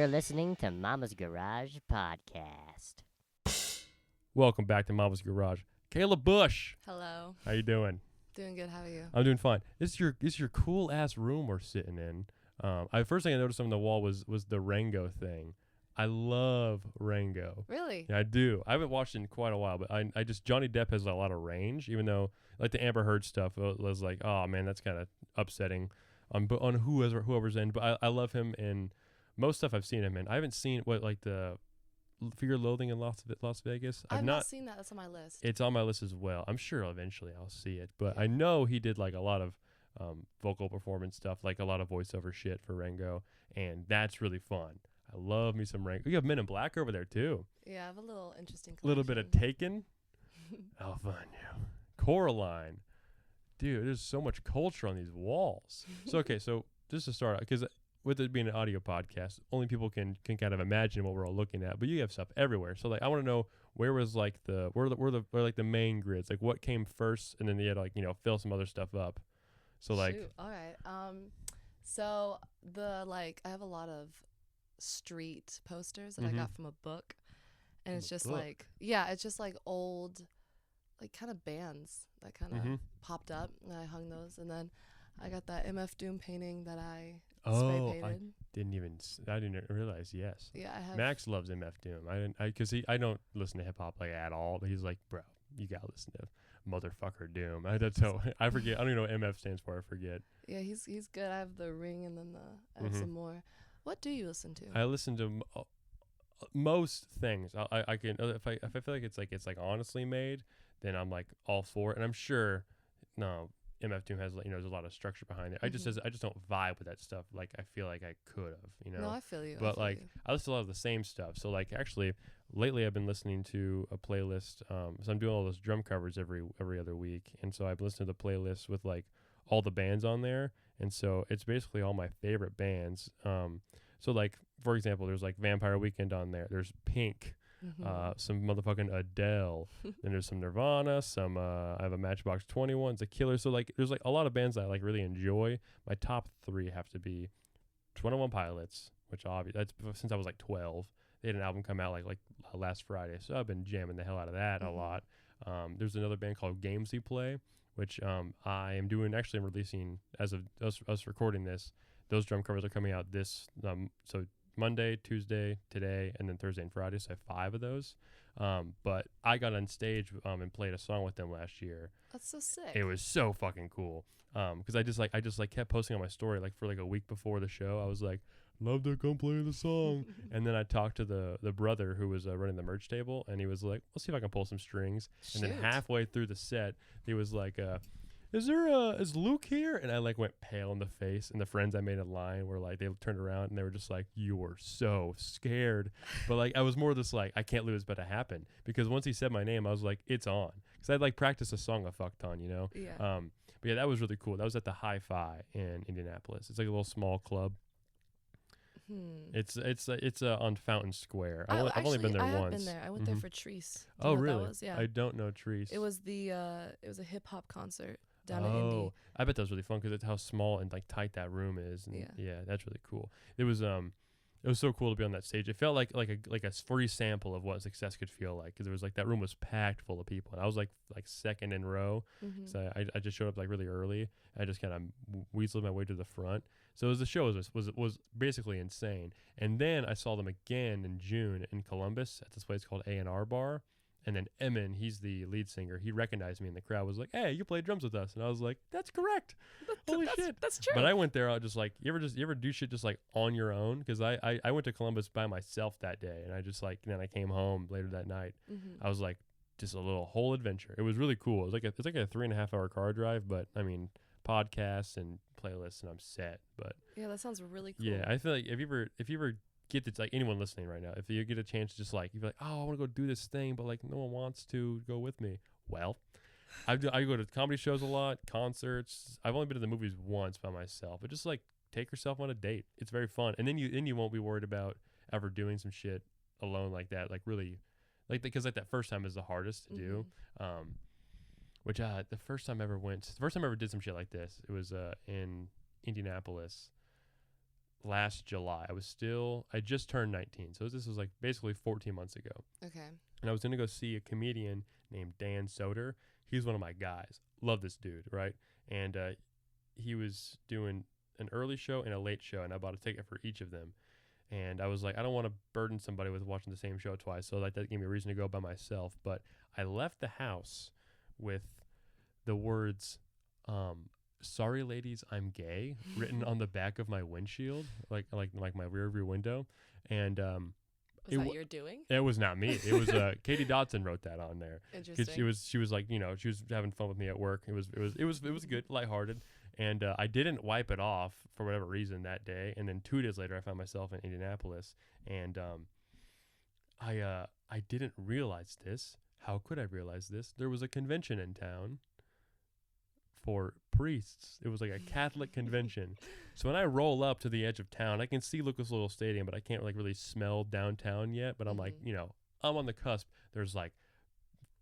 You're listening to Mama's Garage Podcast. Welcome back to Mama's Garage. Kayla Bush, Hello. how you doing? Doing good. How are you? I'm doing fine. This is your cool ass room we're sitting in. First thing I noticed on the wall was the Rango thing. I love Rango. Really? Yeah, I do. I haven't watched it in quite a while, but I just Johnny Depp has a lot of range, even though like the Amber Heard stuff was like, oh man, that's kind of upsetting on whoever's in. But I love him in most stuff I've seen him in. I haven't seen the Fear, Loathing in Las Vegas. I've not seen that. That's on my list. It's on my list as well. I'm sure eventually I'll see it, but I know he did like a lot of vocal performance stuff, like a lot of voiceover shit for Rango, and that's really fun. I love me some Rango. You have Men in Black over there too. Yeah, I have a little interesting collection. A little bit of Taken. Oh, fun, yeah. Coraline. Dude, there's so much culture on these walls. So, okay, so just to start out, because with it being an audio podcast, only people can kind of imagine what we're all looking at, but you have stuff everywhere. So, like, I want to know where was like where like the main grids, like what came first, and then you had to, like, fill some other stuff up. So, like, shoot. All right. So I have a lot of street posters that I got from a book, and it's just it's just like old, like kind of bands that kind of popped up, and I hung those, and then I got that MF Doom painting that I spray painted. I didn't realize. Yes. Yeah, I have. Max loves MF Doom. I don't listen to hip hop like at all, but he's like, bro, you gotta listen to Motherfucker Doom. I forget. I don't even know what MF stands for. I forget. Yeah, he's good. I have the Ring, and then I have some more. What do you listen to? I listen to most things. I can if I feel like it's like honestly made, then I'm like all for it. And I'm sure no MF Doom has there's a lot of structure behind it. I just don't vibe with that stuff like I feel like I could have. No, I feel you. But I listen to a lot of the same stuff. So like actually lately I've been listening to a playlist. So I'm doing all those drum covers every other week, and so I've listened to the playlist with like all the bands on there, and so it's basically all my favorite bands. So like for example, there's like Vampire Weekend on there. There's Pink, some motherfucking Adele. Then there's some Nirvana. Some I have a Matchbox 21, The Killer. So like there's like a lot of bands that I like really enjoy. My top 3 have to be 21 Pilots, which obviously that's since I was like 12. They had an album come out like last Friday, so I've been jamming the hell out of that a lot. There's another band called Games We Play, which I am doing. Actually, I'm releasing as of us recording this. Those drum covers are coming out this so Monday, Tuesday, today, and then Thursday and Friday. So I have 5 of those. But I got on stage and played a song with them last year. That's so sick. It was so fucking cool. Because I just kept posting on my story like for like a week before the show. I was like, love to come play the song. And then I talked to the brother who was running the merch table, and he was like, let's see if I can pull some strings. Shoot. And then halfway through the set, he was like, is Luke here? And I like went pale in the face, and the friends I made in line were like, they turned around and they were just like, you were so scared. But like I was more just like, I can't lose but to happen, because once he said my name, I was like, it's on, because I'd like practiced a song a fuck ton, Yeah. But yeah, that was really cool. That was at the Hi-Fi in Indianapolis. It's like a little small club. It's on Fountain Square. I've only been there once. I've been there. I went there for Treese. Oh really? That was? Yeah. I don't know Treese. It was a hip hop concert down in Indy. I bet that was really fun because it's how small and like tight that room is. And yeah, that's really cool. It was so cool to be on that stage. It felt like a free sample of what success could feel like, because there was like that room was packed full of people, and I was like second in row. So I just showed up like really early. I just kind of weaseled my way to the front. So the show was basically insane. And then I saw them again in June in Columbus at this place called A&R Bar. And then Emin, he's the lead singer, he recognized me in the crowd, was like, hey, you played drums with us. And I was like, that's correct. Holy shit. That's true. But I went there, I was just like, you ever do shit just like on your own? Because I went to Columbus by myself that day, and I just like, and then I came home later that night. I was like, just a little whole adventure. It was really cool. It's like a 3.5 hour car drive, but I mean, podcasts and playlists, and I'm set. But yeah, that sounds really cool. yeah, I feel like if you ever get it, like anyone listening right now, if you get a chance to just like, you're like, oh, I want to go do this thing, but like no one wants to go with me. Well, I go to comedy shows a lot, concerts. I've only been to the movies once by myself, but just like take yourself on a date. It's very fun, and then you won't be worried about ever doing some shit alone like that. Like really, like because like that first time is the hardest to do. Which the first time I ever did some shit like this, it was in Indianapolis last July. I just turned 19. So this was like basically 14 months ago. Okay. And I was going to go see a comedian named Dan Soder. He's one of my guys. Love this dude, right? And he was doing an early show and a late show, and I bought a ticket for each of them. And I was like, I don't want to burden somebody with watching the same show twice. So like that gave me a reason to go by myself. But I left the house with the words, "Sorry, ladies, I'm gay," written on the back of my windshield, like my rear view window. And Was that your doing? it was not me. It was Katie Dodson wrote that on there. Interesting. She was like, she was having fun with me at work. It was good, lighthearted. And I didn't wipe it off for whatever reason that day. And then 2 days later, I found myself in Indianapolis, and I didn't realize this. How could I realize this? There was a convention in town for priests. It was like a Catholic convention. So when I roll up to the edge of town, I can see Lucas Oil Stadium, but I can't like really smell downtown yet. But I'm like, I'm on the cusp. There's like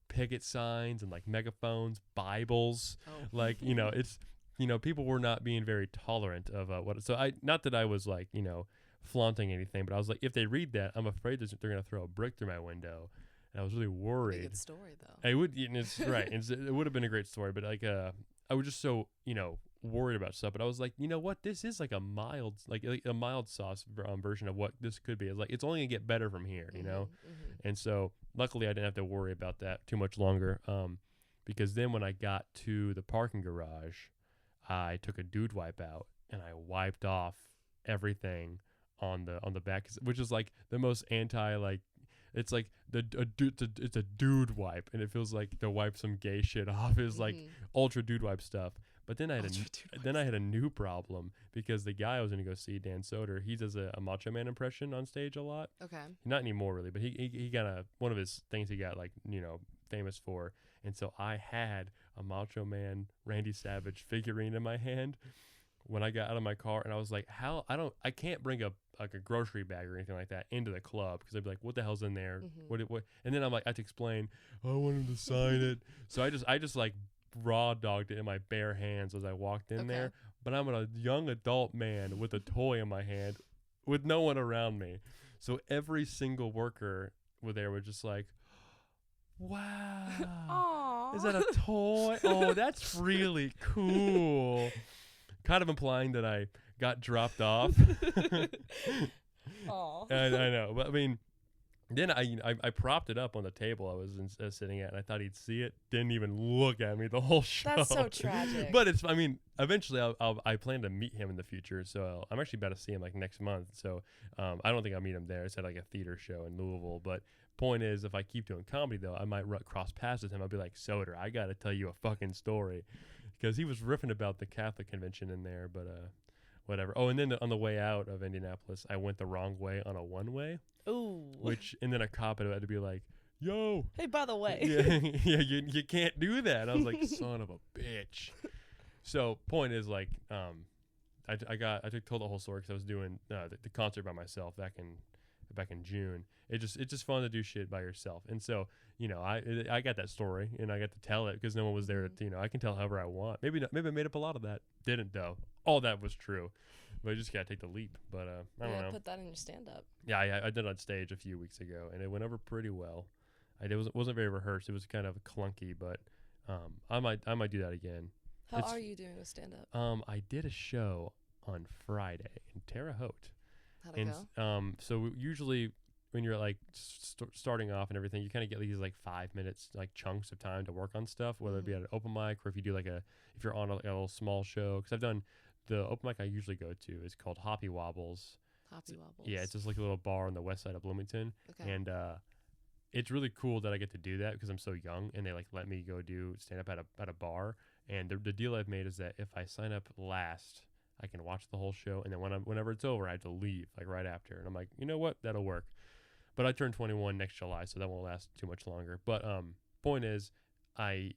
picket signs and like megaphones, Bibles, like it's. People were not being very tolerant of not that I was like, flaunting anything, but I was like, if they read that, I'm afraid they're going to throw a brick through my window. And I was really worried. Good story, though. It would, it's right. It would have been a great story, but like, I was just so, worried about stuff. But I was like, you know what? This is like a mild sauce version of what this could be. It's like, it's only gonna get better from here, And so luckily I didn't have to worry about that too much longer. Because then when I got to the parking garage, I took a dude wipe out and I wiped off everything on the back, which is like the most it's like it's a dude wipe, and it feels like to wipe some gay shit off is like ultra dude wipe stuff. But then I had a new problem, because the guy I was going to go see, Dan Soder, he does a Macho Man impression on stage a lot. Okay. Not anymore really, but he got one of his things he got famous for. And so I had a Macho Man Randy Savage figurine in my hand when I got out of my car, and I was like, I can't bring a grocery bag or anything like that into the club, because I'd be like, what the hell's in there? What? And then I'm like, I had to explain, I want him to sign it. So I just like raw dogged it in my bare hands as I walked in there. But I'm a young adult man with a toy in my hand with no one around me. So every single worker was just like, wow. Aww. Is that a toy? Oh, that's really cool. Kind of implying that I got dropped off. Aww. I know. But I mean, then I propped it up on the table I was sitting at, and I thought he'd see it. Didn't even look at me the whole show. That's so tragic. But eventually I plan to meet him in the future. So I'm actually about to see him like next month. So I don't think I'll meet him there. It's at like a theater show in Louisville. But point is, if I keep doing comedy though, I might cross paths with him. I'll be like, Soder, I got to tell you a fucking story. Because he was riffing about the Catholic convention in there, but whatever. Oh, and then on the way out of Indianapolis, I went the wrong way on a one-way. Ooh. And then a cop had to be like, yo. Hey, by the way. Yeah, you can't do that. And I was like, son of a bitch. So point is, like, I told the whole story because I was doing the concert by myself back in June. It's just fun to do shit by yourself. And so, I got that story and I got to tell it because no one was there to, I can tell however I want. Maybe I made up a lot of that. Didn't though. All that was true. But I just got to take the leap. But I don't know. Put that in your stand-up. Yeah, I did it on stage a few weeks ago and it went over pretty well. It wasn't very rehearsed. It was kind of clunky, but I might do that again. How are you doing with stand-up? I did a show on Friday in Terre Haute. How'd it go? So usually when you're like starting off and everything, you kind of get these like 5 minutes like chunks of time to work on stuff, whether it be at an open mic or if you do if you're on a little small show. Because I've done the open mic I usually go to is called Hoppy Wobbles. Hoppy Wobbles. Yeah, it's just like a little bar on the west side of Bloomington. Okay. And it's really cool that I get to do that because I'm so young and they like let me go do stand up at a bar. And the deal I've made is that if I sign up last, I can watch the whole show, and then whenever it's over, I have to leave like right after. And I'm like, you know what, that'll work. But I turn 21 next July, so that won't last too much longer. But point is, I've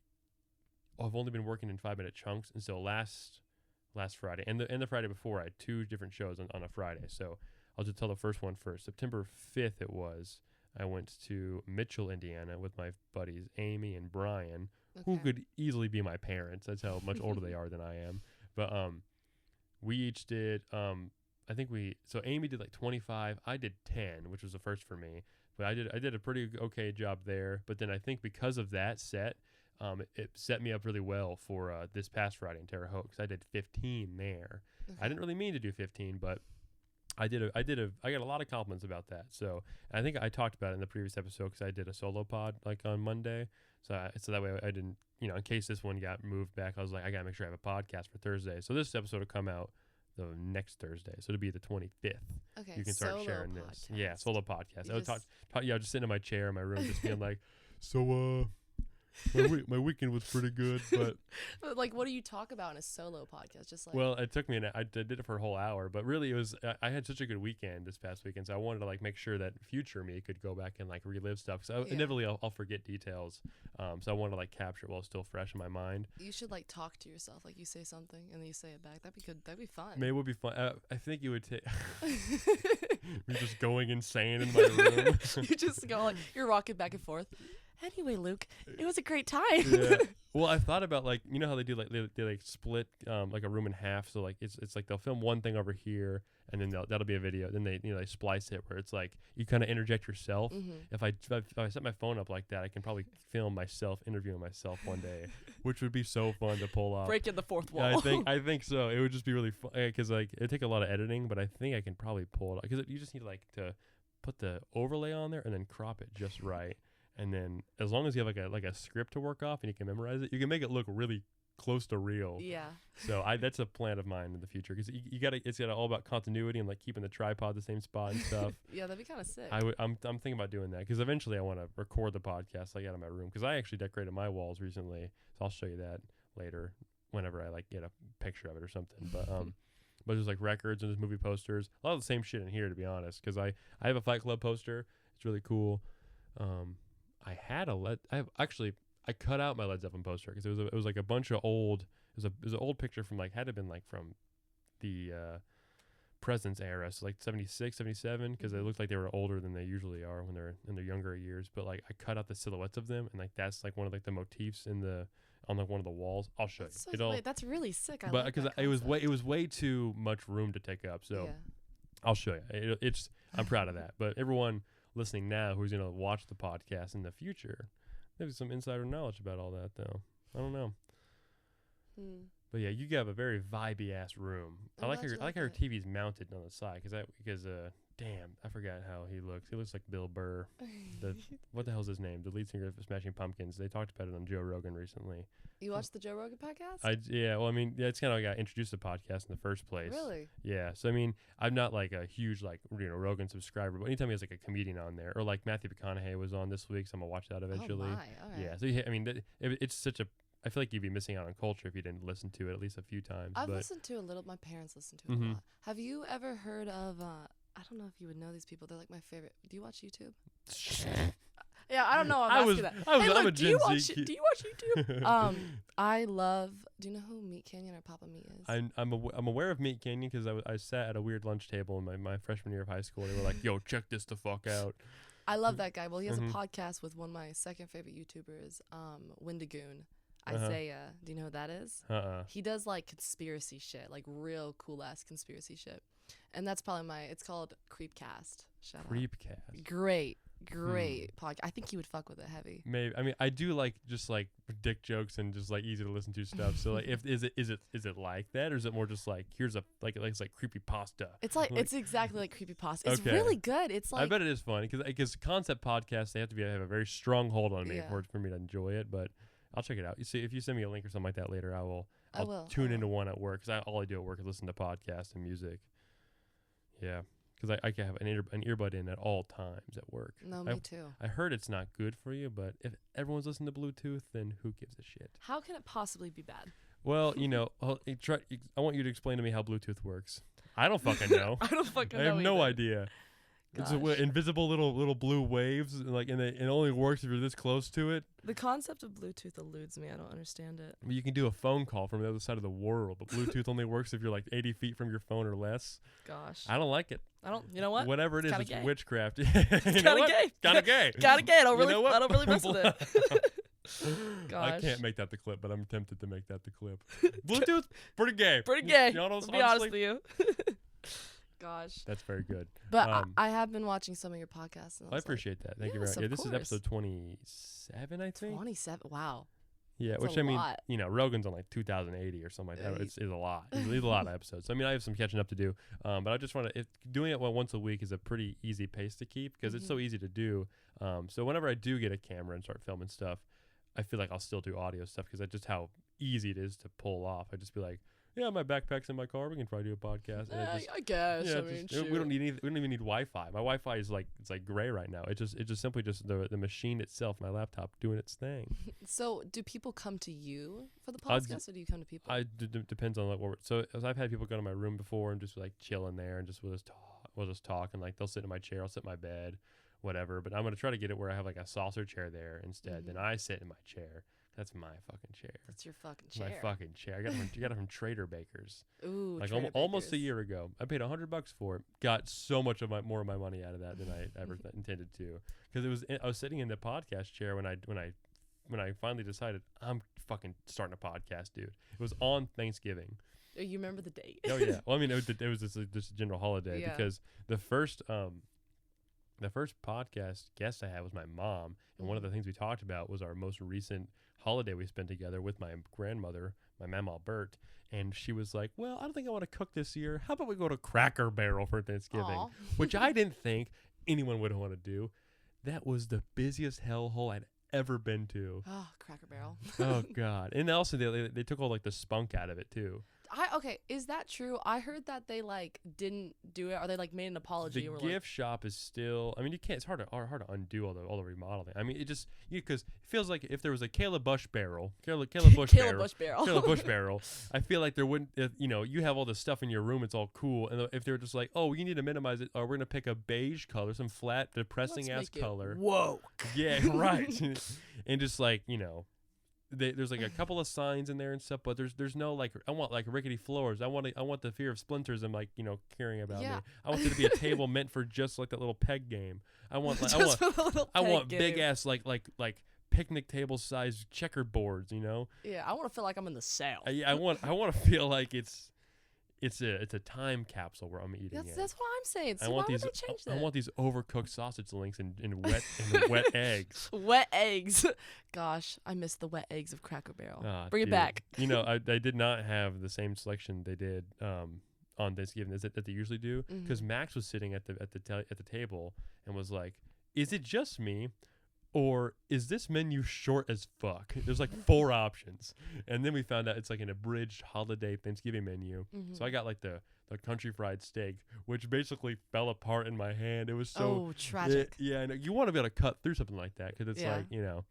only been working in 5-minute chunks, and so last Friday and the Friday before, I had 2 different shows on a Friday. So I'll just tell the first one first. September 5th it was. I went to Mitchell, Indiana, with my buddies Amy and Brian, who could easily be my parents. That's how much older they are than I am. But we each did I think so Amy did like 25. I did 10, which was the first for me. But I did a pretty okay job there. But then I think because of that set, it set me up really well for this past Friday in Terre Haute, 'cause I did 15 there. Okay. I didn't really mean to do 15, but I got a lot of compliments about that. So I think I talked about it in the previous episode, because I did a solo pod like on Monday. So that way I didn't, in case this one got moved back, I was like, I got to make sure I have a podcast for Thursday. So this episode will come out the next Thursday. So it'll be the 25th. Okay. You can start solo sharing this. podcast. Yeah, solo podcast. You I would just- just sitting in my chair in my room, just being like, so my weekend was pretty good, but But like, what do you talk about in a solo podcast? Just like, well, it took me I did it for a whole hour, but really it was I had such a good weekend this past weekend, so I wanted to like make sure that future me could go back and like relive stuff. So Yeah. inevitably I'll forget details, so I wanted to like capture it while it's still fresh in my mind. you should like talk to yourself. Like you say something and then you say it back. That'd be good. That'd be fun. Maybe it would be fun. I think it would take me just going insane in my room. You just go like you're rocking back and forth. Anyway, Luke, it was a great time. Yeah. Well, I thought about like how they do like they like split like a room in half, so like it's like they'll film one thing over here and then that'll be a video. Then they they splice it where it's like you kind of interject yourself. Mm-hmm. If I set my phone up like that, I can probably film myself interviewing myself one day, which would be so fun to pull off. Breaking the fourth wall. Yeah, I think so. It would just be really fun because like it'd take a lot of editing, but I think I can probably pull it off because you just need like to put the overlay on there and then crop it just right. And then as long as you have like a script to work off and you can memorize it, you can make it look really close to real. Yeah. So that's a plan of mine in the future because it's all about continuity and like keeping the tripod the same spot and stuff. Yeah, that'd be kind of sick. I'm thinking about doing that because eventually I want to record the podcast like out of my room because I actually decorated my walls recently. So I'll show you that later whenever I like get a picture of it or something. But there's like records and there's movie posters, a lot of the same shit in here to be honest. Because I have a Fight Club poster. It's really cool. I cut out my Led Zeppelin poster because it was like a bunch of old. It was an old picture from like had to been like from the President's era, so like 76, 77, because they looked like they were older than they usually are when they're in their younger years. But like I cut out the silhouettes of them, and like that's like one of like the motifs on like one of the walls. I'll show That's you. so, wait, that's really sick. I But like because that it was concept. way too much room to take up, so Yeah. I'll show you. I'm proud of that. But everyone listening now who's gonna watch the podcast in the future, maybe some insider knowledge about all that though. I don't know. But yeah, you have a very vibey ass room. I like how her TV's mounted on the side because damn, I forgot how he looks. He looks like Bill Burr. What the hell's his name? The lead singer of Smashing Pumpkins. They talked about it on Joe Rogan recently. You watched the Joe Rogan podcast? Well, I mean, it's kind of like I got introduced to the podcast in the first place. Really? Yeah. So I mean, I'm not like a huge Rogan subscriber, but anytime he has like a comedian on there, or like Matthew McConaughey was on this week, so I'm gonna watch that eventually. Oh my. All right. Yeah. So I mean, it's such a. I feel like you'd be missing out on culture if you didn't listen to it at least a few times. I've but listened to a little. My parents listen to it a lot. Have you ever heard of? I don't know if you would know these people. They're like my favorite. Do you watch YouTube? Yeah, I don't know. I'm asking that. Hey, I'm look, a do you Gen watch? Z Do you watch YouTube? I love. Do you know who Meat Canyon or Papa Meat is? I'm aware of Meat Canyon because I sat at a weird lunch table in my freshman year of high school. They were like, "Yo, check this the fuck out." I love that guy. Well, he has a podcast with one of my second favorite YouTubers, Windigoon. Isaiah. Do you know who that is? He does like conspiracy shit, like real cool ass conspiracy shit. And that's probably it's called Creepcast. Shout out. Creepcast. Great podcast. I think he would fuck with it heavy. Maybe. I mean, I do like just like dick jokes and just like easy to listen to stuff. So like, is it like that, or is it more just like here's a it's like creepy pasta? It's like it's exactly like creepypasta. It's Okay. really good. It's like I bet it is fun because concept podcasts they have to have a very strong hold on me for me to enjoy it. But I'll check it out. You see, if you send me a link or something like that later, I'll tune into one at work because all I do at work is listen to podcasts and music. Yeah. Because I can have an earbud in at all times at work. No, me too. I heard it's not good for you, but if everyone's listening to Bluetooth, then who gives a shit? How can it possibly be bad? Well, I want you to explain to me how Bluetooth works. I don't fucking know. I don't fucking I know. have no either. idea. It's Gosh. invisible little blue waves, and it only works if you're this close to it. The concept of Bluetooth eludes me. I don't understand it. You can do a phone call from the other side of the world, but Bluetooth only works if you're like 80 feet from your phone or less. Gosh. I don't like it. You know what? Whatever it is, kinda it's gay. witchcraft. It's Kind of gay. Kind of gay. Kinda gay. I don't You know what? really mess with it. Gosh. I can't make that the clip, but I'm tempted to make that the clip. Bluetooth, pretty gay. Pretty gay. You honest, I'll be honest honestly? with you. gosh. That's very good. But I have been watching some of your podcasts. And I appreciate that. Thank you very yes, much. Yeah, of this is course. episode 27, I think. 27. Wow. Yeah, That's which a I mean, lot. you know, Rogan's on like 2080 or something like that. Yeah, It's a lot. It's a lot of episodes. So, I mean, I have some catching up to do. But I just want to, doing it once a week is a pretty easy pace to keep because it's so easy to do. So whenever I do get a camera and start filming stuff, I feel like I'll still do audio stuff because that's just how easy it is to pull off. I just be like, yeah, my backpack's in my car. We can probably do a podcast. And I guess. yeah, I mean, we don't even need Wi-Fi. My Wi-Fi is like it's like gray right now. It's just simply just the machine itself, my laptop doing its thing. So, do people come to you for the podcast, or do you come to people? Depends on like what. As I've had people go to my room before and just like chill in there and just we'll just talk and like they'll sit in my chair, I'll sit in my bed, whatever. But I'm gonna try to get it where I have like a saucer chair there instead. Then I sit in my chair. That's my fucking chair. That's your fucking chair. My fucking chair. I got it from Trader Baker's. Ooh, like Trader almost a Bakers. year ago. I paid $100 for it. Got so much of more of my money out of that than I ever intended to. Because I was sitting in the podcast chair when I finally decided I'm fucking starting a podcast, dude. It was on Thanksgiving. Oh, you remember the date? Oh yeah. Well, I mean, it was just a general holiday because the first podcast guest I had was my mom, and one of the things we talked about was our most recent holiday we spent together with my grandmother, my mama Bert, and she was like, well, I don't think I want to cook this year. How about we go to Cracker Barrel for Thanksgiving? Aw. Which I didn't think anyone would want to do. That was the busiest hellhole I'd ever been to. Oh, Cracker Barrel. Oh God. And also they took all like the spunk out of it too. Okay, is that true? I heard that they like didn't do it, or they like made an apology. The and were gift shop is still. I mean, you can't. It's hard to undo all the remodeling. I mean, it just because it feels like if there was a Kayla Bush barrel, Kayla Bush barrel. I feel like there wouldn't. If, you have all this stuff in your room. It's all cool, and if they're just like, oh, you need to minimize it, or we're gonna pick a beige color, some flat, depressing ass color. Whoa. Yeah, right. And just like there's like a couple of signs in there and stuff, but there's no like I want like rickety floors. I want the fear of splinters and like caring about me. I want there to be a table meant for just like that little peg game. I want big ass like picnic table size checkered boards. Yeah, I want to feel like I'm in the South. I want to feel like it's a time capsule where I'm eating. That's what I'm saying. So why would they change that? I want these overcooked sausage links and wet eggs. Wet eggs. Gosh, I miss the wet eggs of Cracker Barrel. Bring it back. I did not have the same selection they did on Thanksgiving that they usually do because Max was sitting at the table and was like, "Is it just me? Or is this menu short as fuck?" There's like 4 options. And then we found out it's like an abridged holiday Thanksgiving menu. So I got like the country fried steak, which basically fell apart in my hand. It was so tragic. Yeah, I know. You want to be able to cut through something like that because it's like, no.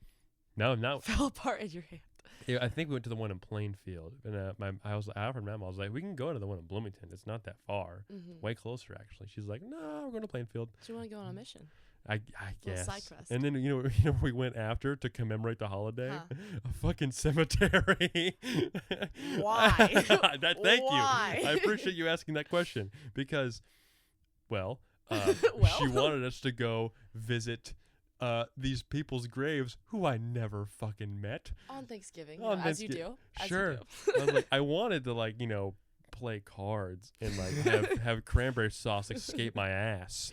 Fell apart in your hand. Yeah, I think we went to the one in Plainfield. And I offered Mama, I was like, we can go to the one in Bloomington. It's not that far. Way closer, actually. She's like, no, we're going to Plainfield. Do you want to go on a mission? I guess. Side quest. And then we went after to commemorate the holiday. A fucking cemetery. Why? Thank you. Why? I appreciate you asking that question because, well, Well? she wanted us to go visit these people's graves who I never fucking met On Thanksgiving. As you do. Sure. I wanted to play cards and have cranberry sauce escape my ass.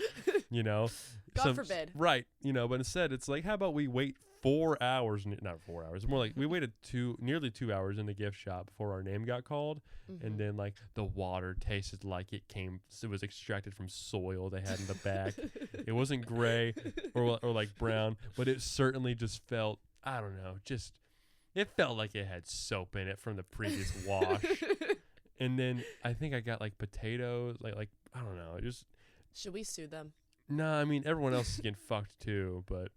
God forbid. Right. But instead it's like, how about we wait 4 hours, not 4 hours, more like we waited nearly 2 hours in the gift shop before our name got called. And then like the water tasted like it was extracted from soil they had in the back. It wasn't gray or like brown, but it certainly just felt, I don't know, it felt like it had soap in it from the previous wash. And then I think I got like potatoes, like I don't know, Should we sue them? No, I mean everyone else is getting fucked too, but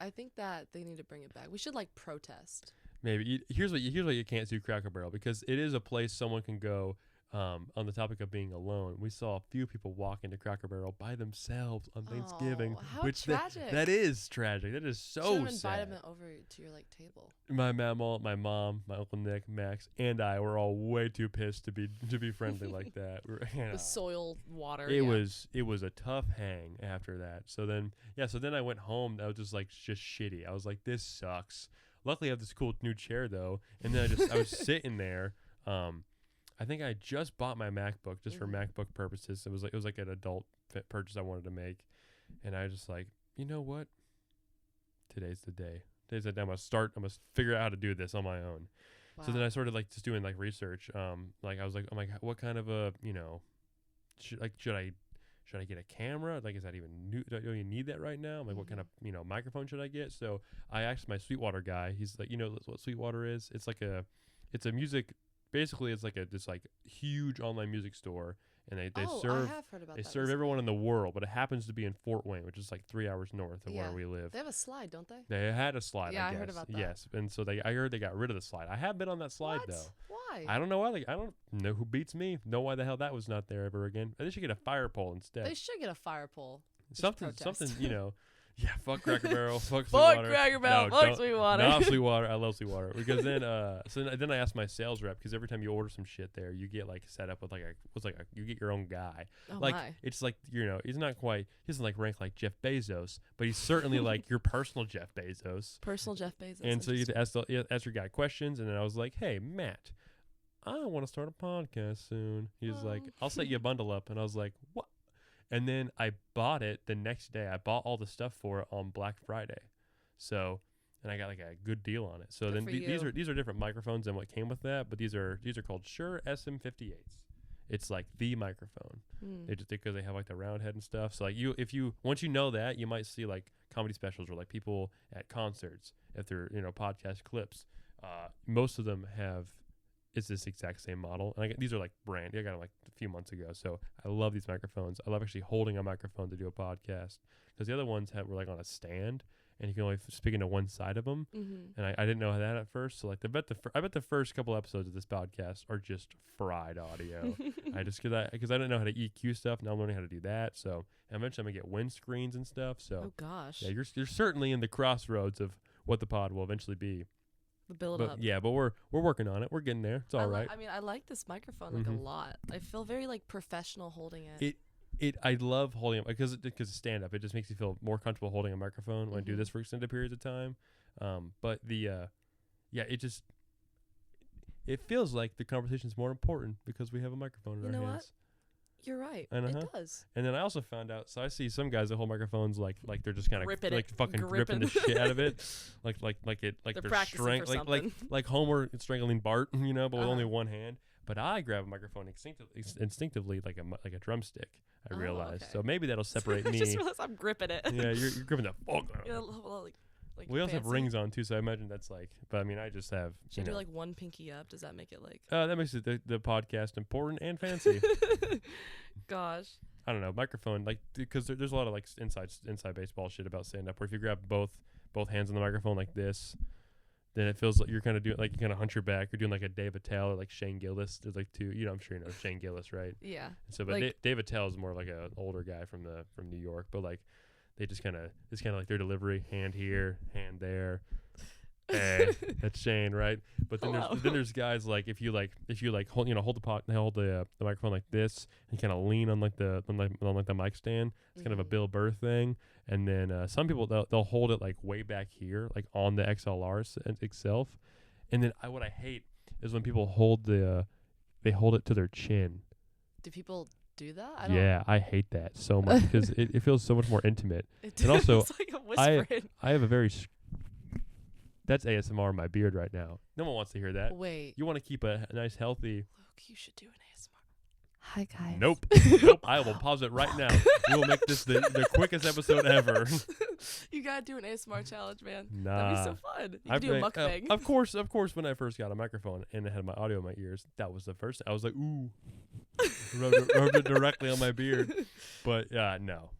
I think that they need to bring it back. We should like protest. maybe here's what you can't do Cracker Barrel because it is a place someone can go. On the topic of being alone, we saw a few people walk into Cracker Barrel by themselves on Thanksgiving. How which tragic! That is tragic. That is so Should've sad. invited them over to your table. My mom, my Uncle Nick, Max, and I were all way too pissed to be friendly like that. The soil water. It was a tough hang after that. So then I went home. I was just shitty. I was like, this sucks. Luckily, I have this cool new chair though. And then I was sitting there. I think I just bought my MacBook just for MacBook purposes. It was like an adult purchase I wanted to make, and I just like, you know what? Today's the day. Today's the day. I'm gonna figure out how to do this on my own. Wow. So then I started like just doing like research. Like I was like, I'm like, what kind of a should I get a camera? Like, is that even new? Do you need that right now? I'm like, what kind of microphone should I get? So I asked my Sweetwater guy. He's like, what Sweetwater is? It's a music. Basically, it's like this like huge online music store, and they serve I have heard about they that serve recently. everyone in the world, but it happens to be in Fort Wayne, which is like 3 hours north of where we live. They have a slide, don't they? They had a slide. Yeah, I I guess. heard about that. Yes, and so I heard they got rid of the slide. I have been on that slide What? though. Why? I don't know why. Like, I don't know who beats me. Know why the hell that was not there ever again. They should get a fire pole instead. They should get a fire pole. Something. Yeah, fuck Cracker Barrel. Fuck Fuck Sweetwater. Cracker Barrel. No, Fuck don't- Sweetwater. No, Sweetwater. I love Sweetwater because then then I asked my sales rep because every time you order some shit there, you get like set up with you get your own guy. Oh Like my. it's like he's not quite he doesn't like rank like Jeff Bezos, but he's certainly like your personal Jeff Bezos. Personal Jeff Bezos. And so you ask your guy questions, and then I was like, hey Matt, I want to start a podcast soon. He was like, I'll set you a bundle up, and I was like, what? And then I bought it the next day. I bought all the stuff for it on Black Friday. So, and I got like a good deal on it. So Good then for these are different microphones than what came with that, but these are called Shure SM58s. It's like the microphone. They just because they have like the round head and stuff. So like once you know that, you might see like comedy specials or like people at concerts if they're podcast clips. Most of them have. It's this exact same model, and these are like brand. I got them like a few months ago, so I love these microphones. I love actually holding a microphone to do a podcast because the other ones were like on a stand, and you can only speak into one side of them. And I didn't know that at first. So like I bet the first couple episodes of this podcast are just fried audio. I just because I didn't know how to EQ stuff. Now I'm learning how to do that. So eventually I'm gonna get windscreens and stuff. So Oh gosh. yeah, you're certainly in the crossroads of what the pod will eventually be. The build up. Yeah, but we're working on it. We're getting there. It's all right. I mean, I like this microphone like a lot. I feel very like professional holding it. I love holding it because it's stand up. It just makes you feel more comfortable holding a microphone when I do this for extended periods of time. But it feels like the conversation is more important because we have a microphone in our hands. You're right. Uh-huh. It does. And then I also found out. So I see some guys that hold microphones like they're just kind of fucking gripping the Gripping. shit out of it, like They're they're practicing for something. like Homer strangling Bart, but with only Uh-huh. one hand. But I grab a microphone instinctively like a drumstick. I realized. okay. So maybe that'll separate I me. just realized I'm gripping it. Yeah, you're gripping the fuck. Yeah, like We also have fancy. rings on too, so I imagine that's like. But I mean, I just have. Should you do like one pinky up? Does that make it like? That makes it the podcast important and fancy. Gosh. I don't know, microphone like because there's a lot of like inside baseball shit about stand up where if you grab both hands on the microphone like this, then it feels like you're kind of doing like you kind of hunch your back. You're doing like a Dave Attell or like Shane Gillis. There's like two. I'm sure you know Shane Gillis, right? Yeah. So, but Like- Dave Attell is more like an older guy from New York, but like they just kind of like their delivery, hand here, hand there. Hey, that's Shane, right? But then Hello. there's guys like if you hold the microphone like this and kind of lean on like the mic stand. It's kind of a Bill Burr thing. And then some people they'll hold it like way back here, like on the XLR itself. And then what I hate is when people hold they hold it to their chin. Do people do that? I hate that so much because it feels so much more intimate. It And also, it's like a whispering. I have a very that's ASMR in my beard right now. No one wants to hear that. Wait, You want to keep a nice healthy. Luke, you should do an ASMR. Hi guys. Nope. I will pause it right now. We will make this the quickest episode ever. You gotta do an ASMR challenge, man. Nah. That'd be so fun. You could do a mukbang. Of course, when I first got a microphone and I had my audio in my ears, that was the first. I was like, ooh, rubbed it directly on my beard. But no,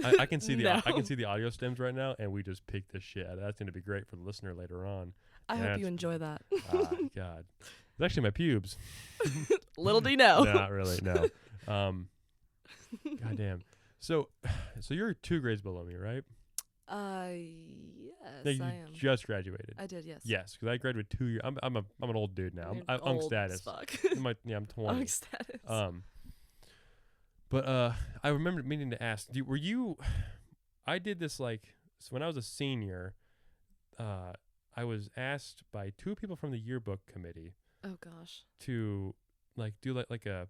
I can see No. I can see the audio stems right now, and we just picked this shit. That's gonna be great for the listener later on. I hope you enjoy that. God, it's actually my pubes. Little do you know. Not really, no. Goddamn. So you're 2 grades below me, right? Yes, No, you I am. just graduated. I did, yes. Yes, because I graduated 2 years. I'm an old dude now. You're I'm old status. as fuck. I'm 20. Unk status. But I remember meaning to ask, were you? I did this like so when I was a senior. I was asked by 2 people from the yearbook committee Oh gosh. to like do like a.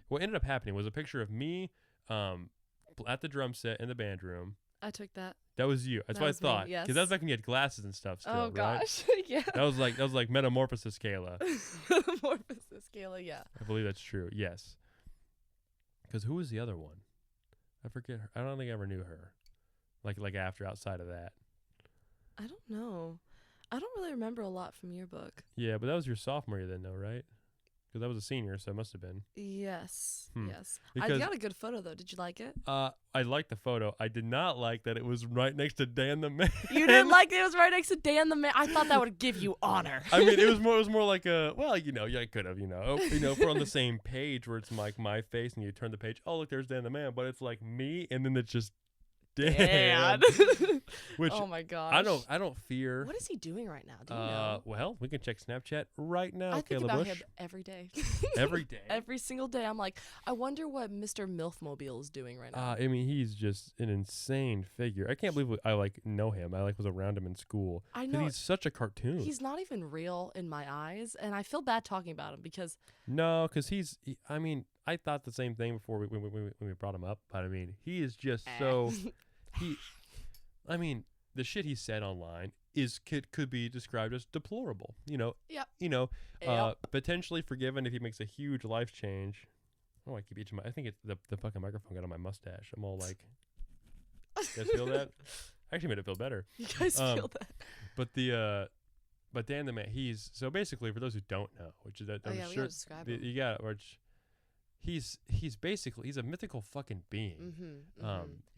What ended up happening was a picture of me, at the drum set in the band room. I took that. That was you. That's That what I was me, thought. yes. Because that was back when you had glasses and stuff. Still, Oh right? gosh, yeah. That was like metamorphosis Kayla. Metamorphosis, Kayla, yeah. I believe that's true. Yes. Because who was the other one? I forget her. I don't think I ever knew her. Like after outside of that. I don't know. I don't really remember a lot from yearbook. Yeah, but that was your sophomore year then, though, right? Because I was a senior, so it must have been. Yes, yes. I Because- got a good photo though. Did you like it? I liked the photo. I did not like that it was right next to Dan the Man. You didn't like it was right next to Dan the Man. I thought that would give you honor. I mean, it was more like a, well, yeah, I could have, if we're on the same page where it's like my face and you turn the page, oh look, there's Dan the Man, but it's like me, and then it's just Dan. Which oh my gosh. I don't fear. What is he doing right now? Do you know? Well, we can check Snapchat right now. I think Kayla about Bush. him every day. Every day. Every single day. I'm like, I wonder what Mr. Milfmobile is doing right now. I mean, he's just an insane figure. I can't believe I know him. I was around him in school. I 'Cause know. he's such a cartoon. He's not even real in my eyes, and I feel bad talking about him because No, because I mean, I thought the same thing before when we brought him up, but I mean, he is just so I mean, the shit he said online could be described as deplorable. Yep. Potentially forgiven if he makes a huge life change. Oh, I keep itching I think it's the fucking microphone got on my mustache. I'm all like, you guys feel that? Actually made it feel better. You guys feel that? But Dan the Man, he's so basically, for those who don't know, which is that Oh I'm yeah, we sure gotta describe him. you got, which he's basically a mythical fucking being.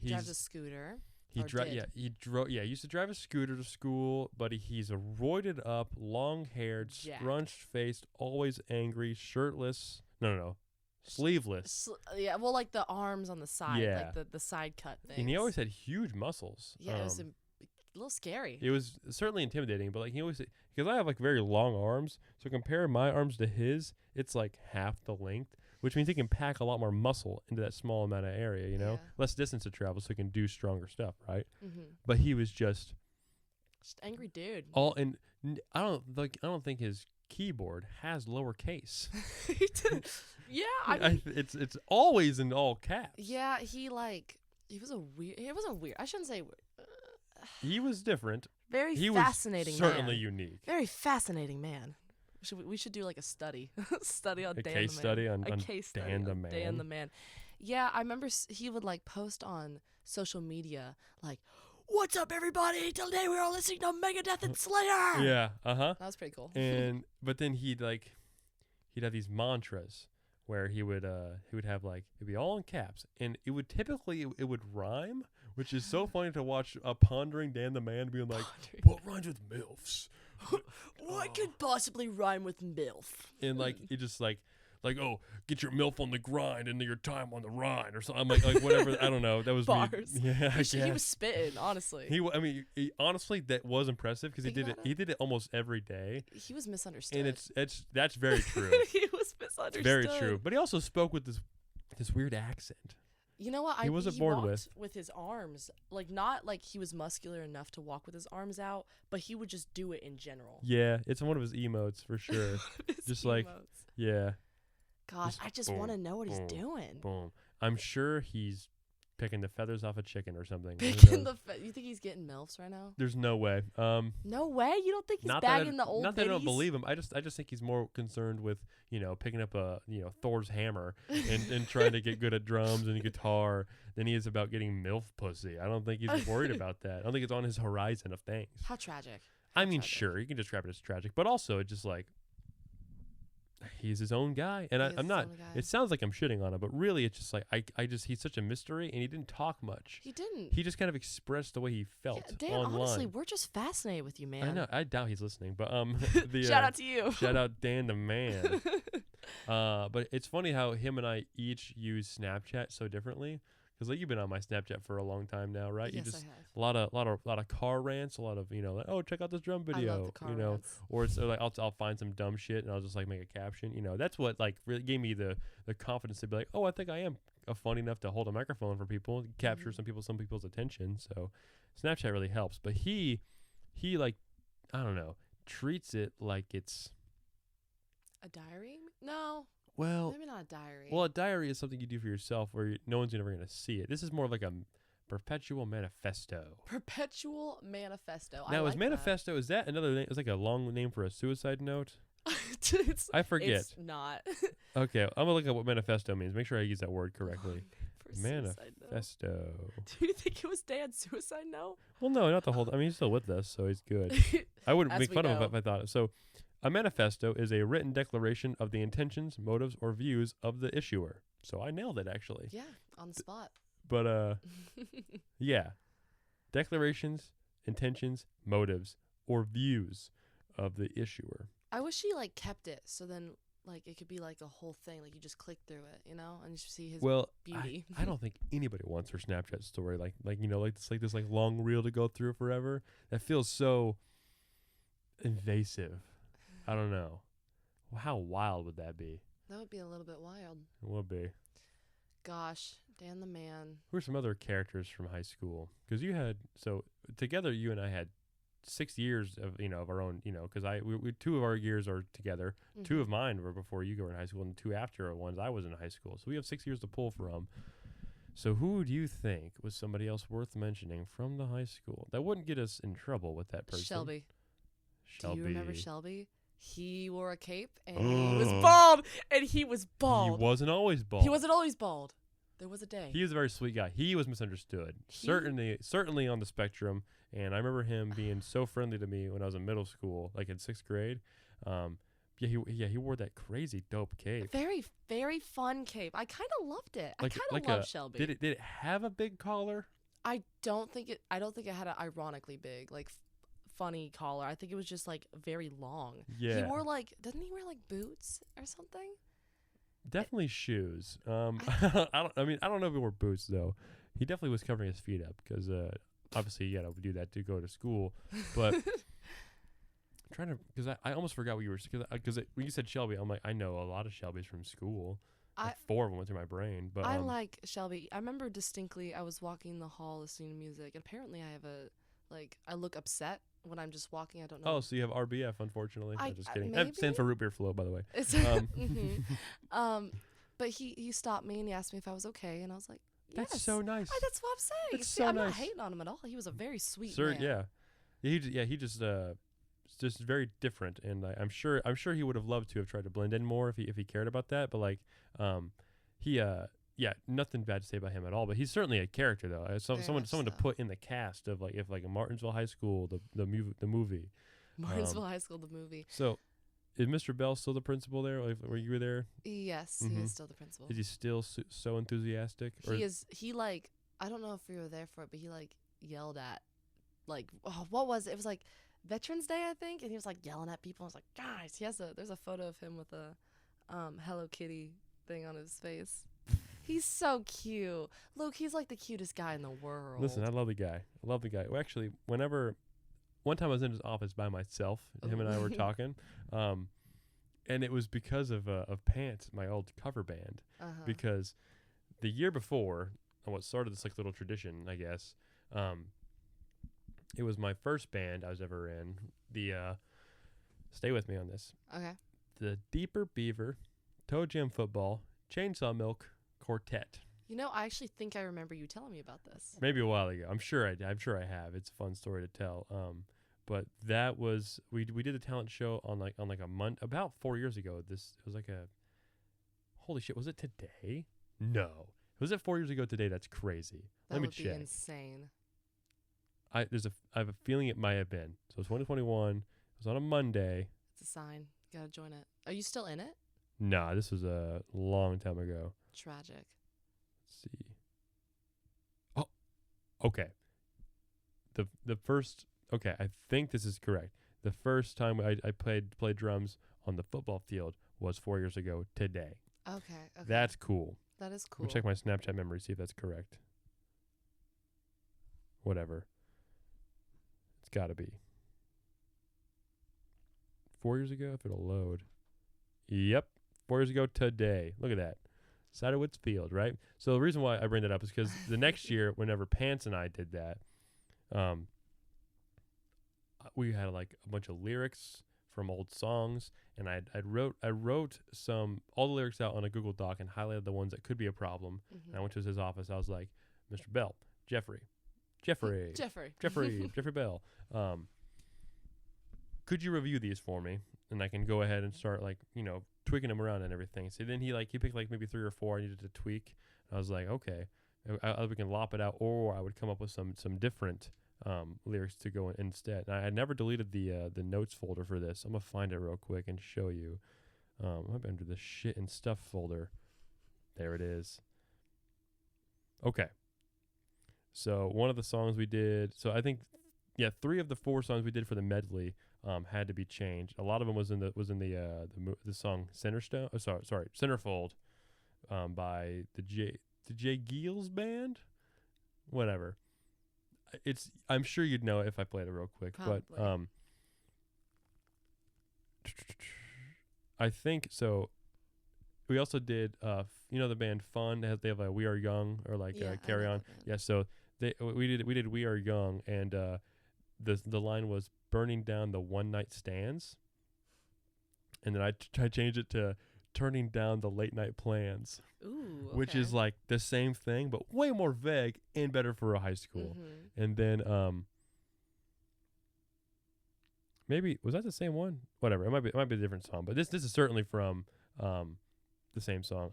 He drives a scooter. He used to drive a scooter to school, but he's a roided up, long-haired, Jacked. scrunched-faced, always angry, shirtless. No, sleeveless. Yeah, well, like the arms on the side, Yeah. like the side cut thing. And he always had huge muscles. Yeah, it was a little scary. It was certainly intimidating, but like he always, because I have like very long arms, so compare my arms to his, it's like half the length, which means he can pack a lot more muscle into that small amount of area, Yeah. less distance to travel, so he can do stronger stuff, right? Mm-hmm. But he was just angry dude. I don't think his keyboard has lowercase. Yeah, I mean, it's always in all caps. yeah, he was a weird. It wasn't weird. I shouldn't say weird. He was different. Very He fascinating. was certainly man. unique. Very fascinating man. We should do like a study, study on A Dan case the Man. study on case study Dan the on Man. Dan the Man. Yeah, I remember he would like post on social media like, "What's up, everybody? Today we are listening to Megadeth and Slayer." Yeah, That was pretty cool. But then he'd have these mantras where he would have like, it'd be all in caps, and it would typically it would rhyme, which is so funny to watch a pondering Dan the Man being like, what rhymes with MILFs? What could possibly rhyme with MILF? And like it just like oh, get your MILF on the grind and your time on the rind or something. I'm like whatever. I don't know. That was Bars. Me. Yeah, I He guess. was spitting, honestly. He honestly, that was impressive because he Think did it. about He did it almost every day, He was misunderstood. and that's very true. He was misunderstood. Very true. But he also spoke with this weird accent. You know what? He wasn't born walked with his arms, like not like he was muscular enough to walk with his arms out, but he would just do it in general. Yeah, it's one of his emotes for sure. His Just like- emotes. Yeah, Gosh, just I just boom, want to know what he's boom, doing. boom. I'm sure he's picking the feathers off a chicken or something. Who Picking knows? you think he's getting MILFs right now? There's no way. No way. You don't think he's Not bagging that the old not that I don't biddies? believe him. I just think he's more concerned with picking up a Thor's hammer and trying to get good at drums and guitar than he is about getting MILF pussy. I don't think he's worried about that. I don't think it's on his horizon of things. How tragic. I mean, tragic. sure, you can describe it as tragic, but also it's just like he's his own guy, and He is I'm his not. own guy. It sounds like I'm shitting on him, but really, it's just like he's such a mystery, and he didn't talk much. He didn't. He just kind of expressed the way he felt Dan, online. honestly, we're just fascinated with you, man. I know. I doubt he's listening, but Shout out to you. shout out Dan the Man. But it's funny how him and I each use Snapchat so differently. Because like you've been on my Snapchat for a long time now, right? Yes, You just I have. a lot of car rants, a lot of like, oh, check out this drum video, I love the car rants. or it's like I'll find some dumb shit and I'll just like make a caption. That's what like really gave me the confidence to be like, oh, I think I am funny enough to hold a microphone for people, and capture some people's attention. So Snapchat really helps. But he like, I don't know, treats it like it's A diary? No. Well, Maybe not a diary. a diary is something you do for yourself where no one's ever going to see it. This is more of like a perpetual manifesto. Perpetual manifesto. Now, I like is manifesto, is that another name? It's like a long name for a suicide note? I forget. It's not. Okay, I'm going to look at what manifesto means. Make sure I use that word correctly. For suicide note. Manifesto. Do you think it was Dad's suicide note? Well, no, not the whole. I mean, he's still with us, so he's good. I wouldn't As make we fun of him know. if I thought so. A manifesto is a written declaration of the intentions, motives, or views of the issuer. So I nailed it actually. Yeah, on the spot. But yeah, declarations, intentions, motives, or views of the issuer. I wish he like kept it so then like it could be like a whole thing. Like you just click through it, you know, and you see his Well, beauty. I don't think anybody wants their Snapchat story like you know like this long reel to go through forever. That feels so invasive. I don't know. Well, how wild would that be? That would be a little bit wild. It would be. Gosh, Dan the man. Who are some other characters from high school? Because you had together, you and I had 6 years of of our own. Because we 2 of our years are together. 2 of mine were before you were in high school, and 2 after ones I was in high school. So we have 6 years to pull from. So who do you think was somebody else worth mentioning from the high school that wouldn't get us in trouble with that person? Shelby. Shelby. Do you remember Shelby? He wore a cape and he was bald. And he was bald. He wasn't always bald. He wasn't always bald. There was a day. He was a very sweet guy. He was misunderstood. He- Certainly on the spectrum. And I remember him being so friendly to me when I was in middle school, like in 6th grade. He wore that crazy dope cape. Very, very fun cape. I kind of loved it. Like- I kind like of love a- Shelby. Did it have a big collar? I don't think it had an ironically big, like, funny collar. I think it was just like very long. Yeah. He wore like, doesn't he wear like boots or something? Definitely shoes. I don't know if he wore boots though. He definitely was covering his feet up because obviously you got to do that to go to school. But because I almost forgot what you were because when you said Shelby, I'm like I know a lot of Shelbys from school. Like 4 of them went through my brain. But I like Shelby. I remember distinctly I was walking the hall listening to music, and apparently I have I look upset when I'm just walking. I don't know. Oh, so you have RBF, unfortunately. I'm just kidding. maybe? That stands for root beer flow, by the way. It's Um, but he stopped me and he asked me if I was okay, and I was like, yes. That's so nice. That's what I'm saying. That's See, so I'm not nice. hating on him at all. He was a very sweet Sir, man. yeah. He just very different, and I'm sure he would have loved to have tried to blend in more if he cared about that. But nothing bad to say about him at all. But he's certainly a character though. Someone to so. put in the cast of like a Martinsville High School the movie. Martinsville High School, the movie. So, is Mr. Bell still the principal there? Like, were you there? Yes, he is still the principal. Is he still so enthusiastic? He is. He like, I don't know if we were there for it, but he like yelled at, like, what was it? It was like Veterans Day, I think, and he was like yelling at people. I was like, guys, there's a photo of him with a Hello Kitty thing on his face. He's so cute. Look, he's like the cutest guy in the world. Listen, I love the guy. Well, actually, one time I was in his office by myself, him and I were talking, and it was because of Pants, my old cover band, because the year before, and what started this like little tradition, I guess, it was my first band I was ever in. Stay with me on this. Okay. The Deeper Beaver, Toe Jam Football, Chainsaw Milk Quartet. You know, I actually think I remember you telling me about this. Maybe a while ago. I'm sure I have. It's a fun story to tell. But that was we did a talent show on a month about 4 years ago. It was like a holy shit. Was it today? No. Was it 4 years ago today? That's crazy. That Let me would be check. insane. I have a feeling it might have been. So it's 2021. It was on a Monday. It's a sign. You gotta join it. Are you still in it? Nah, this was a long time ago. Tragic. Let's see. Oh, okay. The first. Okay, I think this is correct. The first time I played drums on the football field was 4 years ago today. Okay. That's cool. That is Let cool. me check my Snapchat memory, see if that's correct. Whatever. It's got to be. 4 years ago, if it'll load. Yep, 4 years ago today. Look at that. Satterwoods Field, right? So the reason why I bring that up is because the next year, whenever Pants and I did that, we had like a bunch of lyrics from old songs, and I wrote some all the lyrics out on a Google Doc and highlighted the ones that could be a problem. And I went to his office. I was like, Mr. Bell, Jeffrey Bell, could you review these for me? And I can go ahead and start like, tweaking them around and everything. So then he picked like maybe 3 or 4 I needed to tweak. I was like, okay, we can lop it out, or I would come up with some different lyrics to go in instead. And I never deleted the notes folder for this. I'm gonna find it real quick and show you. I'm under the shit and stuff folder. There it is. Okay. So one of the songs we did. So I think, 3 of the 4 songs we did for the medley had to be changed. A lot of them was in the song Centerstone. Oh, sorry, Centerfold, by the J Geels band. Whatever. I'm sure you'd know it if I played it real quick. Probably. But I think so. We also did the band Fun. They have like We Are Young or like Carry On. Yeah, so we did We Are Young, and the line was burning down the one night stands, and then I changed it to turning down the late night plans. Ooh, okay. Which is like the same thing but way more vague and better for a high school. Mm-hmm. And then maybe was that the same one? Whatever, it might be a different song, but this is certainly from the same song.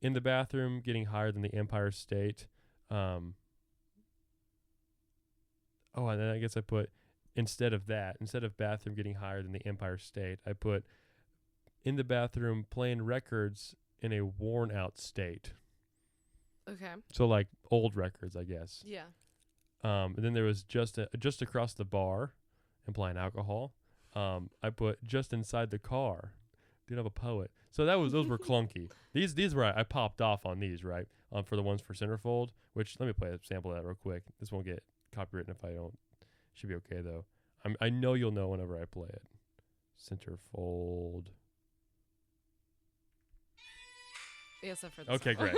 In the bathroom, getting higher than the Empire State. And then I guess I put instead of bathroom getting higher than the Empire State, I put in the bathroom playing records in a worn out state. Okay. So like old records, I guess. Yeah. And then there was just across the bar, implying alcohol. I put just inside the car. Didn't have a poet. So those were clunky. These were I popped off on these, right? For the ones for Centerfold, which let me play a sample of that real quick. This won't get copywritten if I don't. Should be okay though. I know you'll know whenever I play it. Centerfold. Yes, I've heard this. Okay, great.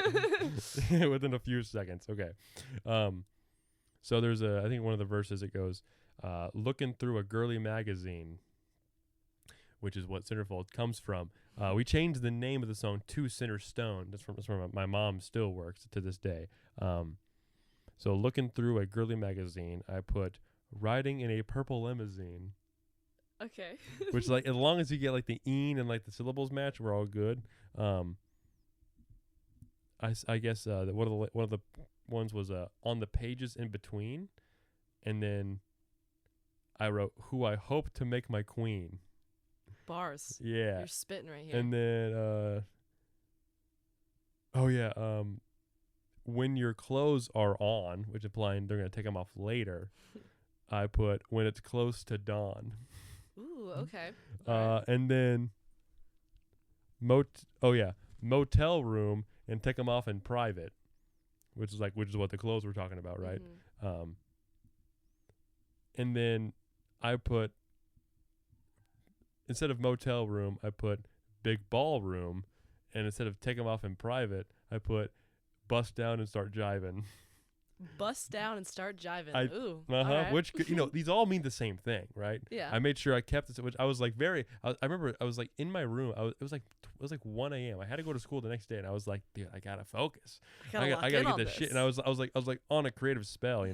Within a few seconds. Okay. So there's I think one of the verses it goes, looking through a girly magazine, which is what Centerfold comes from. We changed the name of the song to Centerstone. That's from my mom still works to this day. So looking through a girly magazine, I put riding in a purple limousine. Okay. Which like as long as you get like the een and like the syllables match, we're all good. I guess one of the ones was on the pages in between, and then I wrote who I hope to make my queen. Bars. Yeah. You're spitting right here. And then when your clothes are on, which implying they're gonna take them off later, I put when it's close to dawn. Ooh, okay. And then motel room and take them off in private, which is what the clothes we're talking about, right? Mm-hmm. And then I put instead of motel room, I put big ballroom, and instead of take them off in private, I put bust down and start jiving. Bust down and start jiving. Ooh. Right. Which these all mean the same thing, right? Yeah. I made sure I kept this, which I was like I remember I was like in my room. It was like 1 a.m. I had to go to school the next day, and I was like, dude, I gotta focus. I gotta get this shit. And I was like on a creative spell,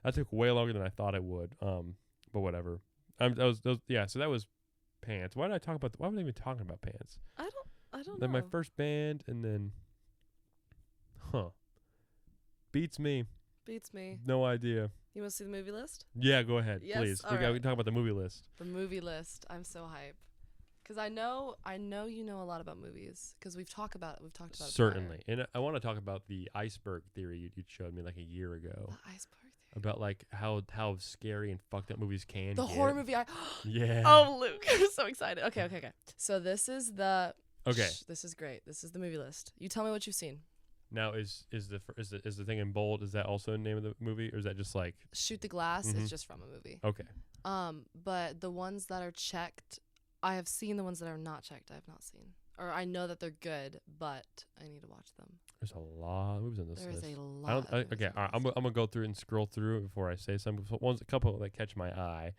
That took way longer than I thought it would. But whatever. So that was pants. Why was I even talking about pants? I don't Then know. my first band, and then beats me. No idea. You want to see the movie list? Yeah, go ahead, Yes, please. all We right. can talk about the movie list. The movie list. I'm so hype. Because I know you know a lot about movies. Because we've talked about it. Certainly. And I want to talk about the iceberg theory you showed me like a year ago. The iceberg theory. About like how scary and fucked up movies can The get. horror movie. Yeah. Oh, Luke. I'm so excited. Okay. So this is the... Okay. This is great. This is the movie list. You tell me what you've seen. Now is the thing in bold, is that also the name of the movie, or is that just like Shoot the Glass is just from a movie. Okay. But the ones that are checked, I have seen. The ones that are not checked, I have not seen. Or I know that they're good, but I need to watch them. There's a lot of movies on this list. There's a lot. Okay, all right, I'm gonna go through and scroll through it before I say some. A couple that catch my eye.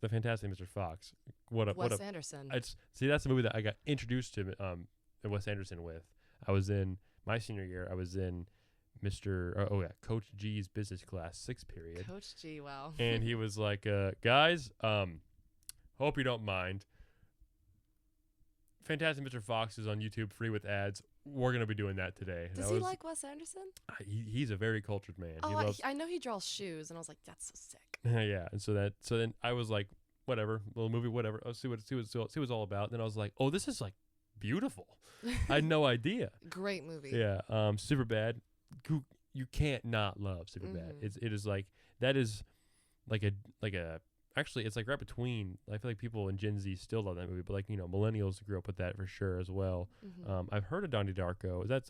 the Fantastic Mr. Fox. Wes Anderson. See, that's the movie that I got introduced to Wes Anderson with. I was in my senior year. I was in Coach G's business class 6th period. Coach G, wow. And he was like, guys, hope you don't mind. Fantastic Mr. Fox is on YouTube free with ads. We're going to be doing that today. Does he like Wes Anderson? He's a very cultured man. Oh, I know he draws shoes, and I was like, that's so sick. Yeah, and so then I was like, whatever, little movie, whatever. I'll see what it's all about. Then I was like, oh, this is like beautiful. I had no idea. Great movie. Yeah, Superbad. You can't not love Superbad. It is like that is like a actually it's like right between. I feel like people in Gen Z still love that movie, but like millennials grew up with that for sure as well. I've heard of Donnie Darko. That's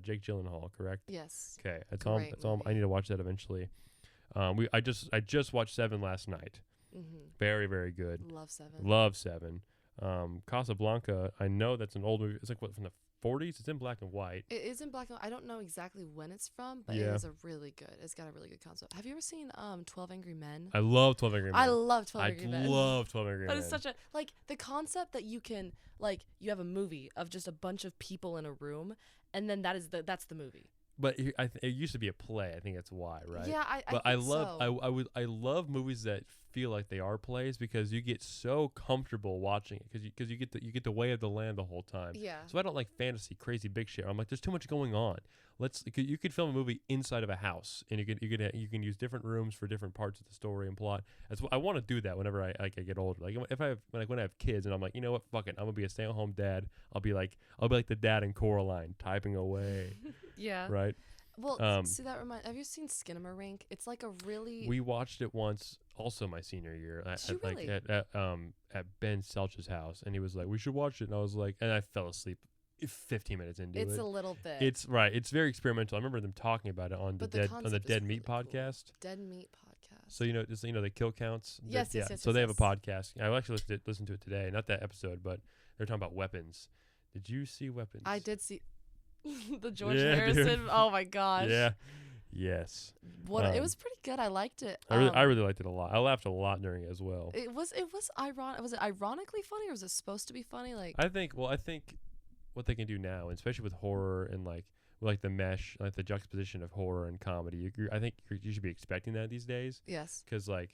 Jake Gyllenhaal, correct? Yes. Okay, that's all. I need to watch that eventually. I just watched 7 last night. Very, very good. Love 7. Casablanca. I know that's an old movie. It's like from the 40s. It's in black and white. It is in black and white. I don't know exactly when it's from, but yeah. It's got a really good concept. Have you ever seen 12 Angry Men? I love 12 Angry Men. I love 12 Angry Men. I love 12 Angry Men. That is such a the concept that you can you have a movie of just a bunch of people in a room, and then that's the movie. But it used to be a play. I think that's why, right? Yeah, I love movies that feel like they are plays because you get so comfortable watching it because you get the way of the land the whole time. Yeah. So I don't like fantasy, crazy big shit. I'm like, there's too much going on. You could film a movie inside of a house, and you can use different rooms for different parts of the story and plot. I want to do that whenever I get older. Like when I have kids, and I'm like, you know what, fuck it, I'm gonna be a stay-at-home dad. I'll be like the dad in Coraline typing away. Yeah. Right. Well, see that reminds. Have you seen Skinamarink? It's like a really. We watched it once, also my senior year, really? at Ben Selch's house, and he was like, "We should watch it," and I was like, and I fell asleep 15 minutes into it. It's a little bit. It's right. It's very experimental. I remember them talking about it on the Dead Meat podcast. Dead Meat podcast. So the kill counts. Yes. So they have a podcast. I actually listened to it today. Not that episode, but they're talking about weapons. Did you see Weapons? I did see. The George Harrison. Dude. Oh my gosh. Yeah. Yes. It was pretty good. I liked it. I really liked it a lot. I laughed a lot during it as well. It was ironic. Was it ironically funny, or was it supposed to be funny? I think what they can do now, especially with horror and like the mesh, like the juxtaposition of horror and comedy. I think you should be expecting that these days. Yes. Because I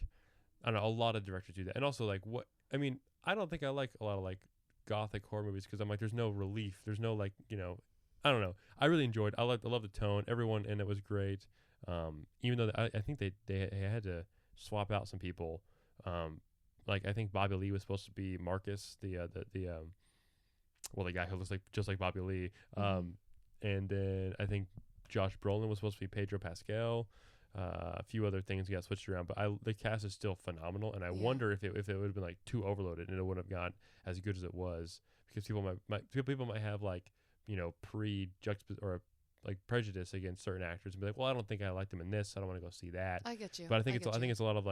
don't know, a lot of directors do that, and also I don't think I like a lot of gothic horror movies because I'm like, there's no relief, there's no I don't know. I really enjoyed. I love the tone. Everyone in it was great. Even though I think they had to swap out some people. I think Bobby Lee was supposed to be Marcus, the guy who looks just like Bobby Lee. And then I think Josh Brolin was supposed to be Pedro Pascal. A few other things got switched around, but the cast is still phenomenal. And I wonder if it would have been too overloaded and it wouldn't have got as good as it was because people might have prejudice against certain actors and be like, well, I don't think I like them in this, so I don't want to go see that. I get you. But I think it's a lot of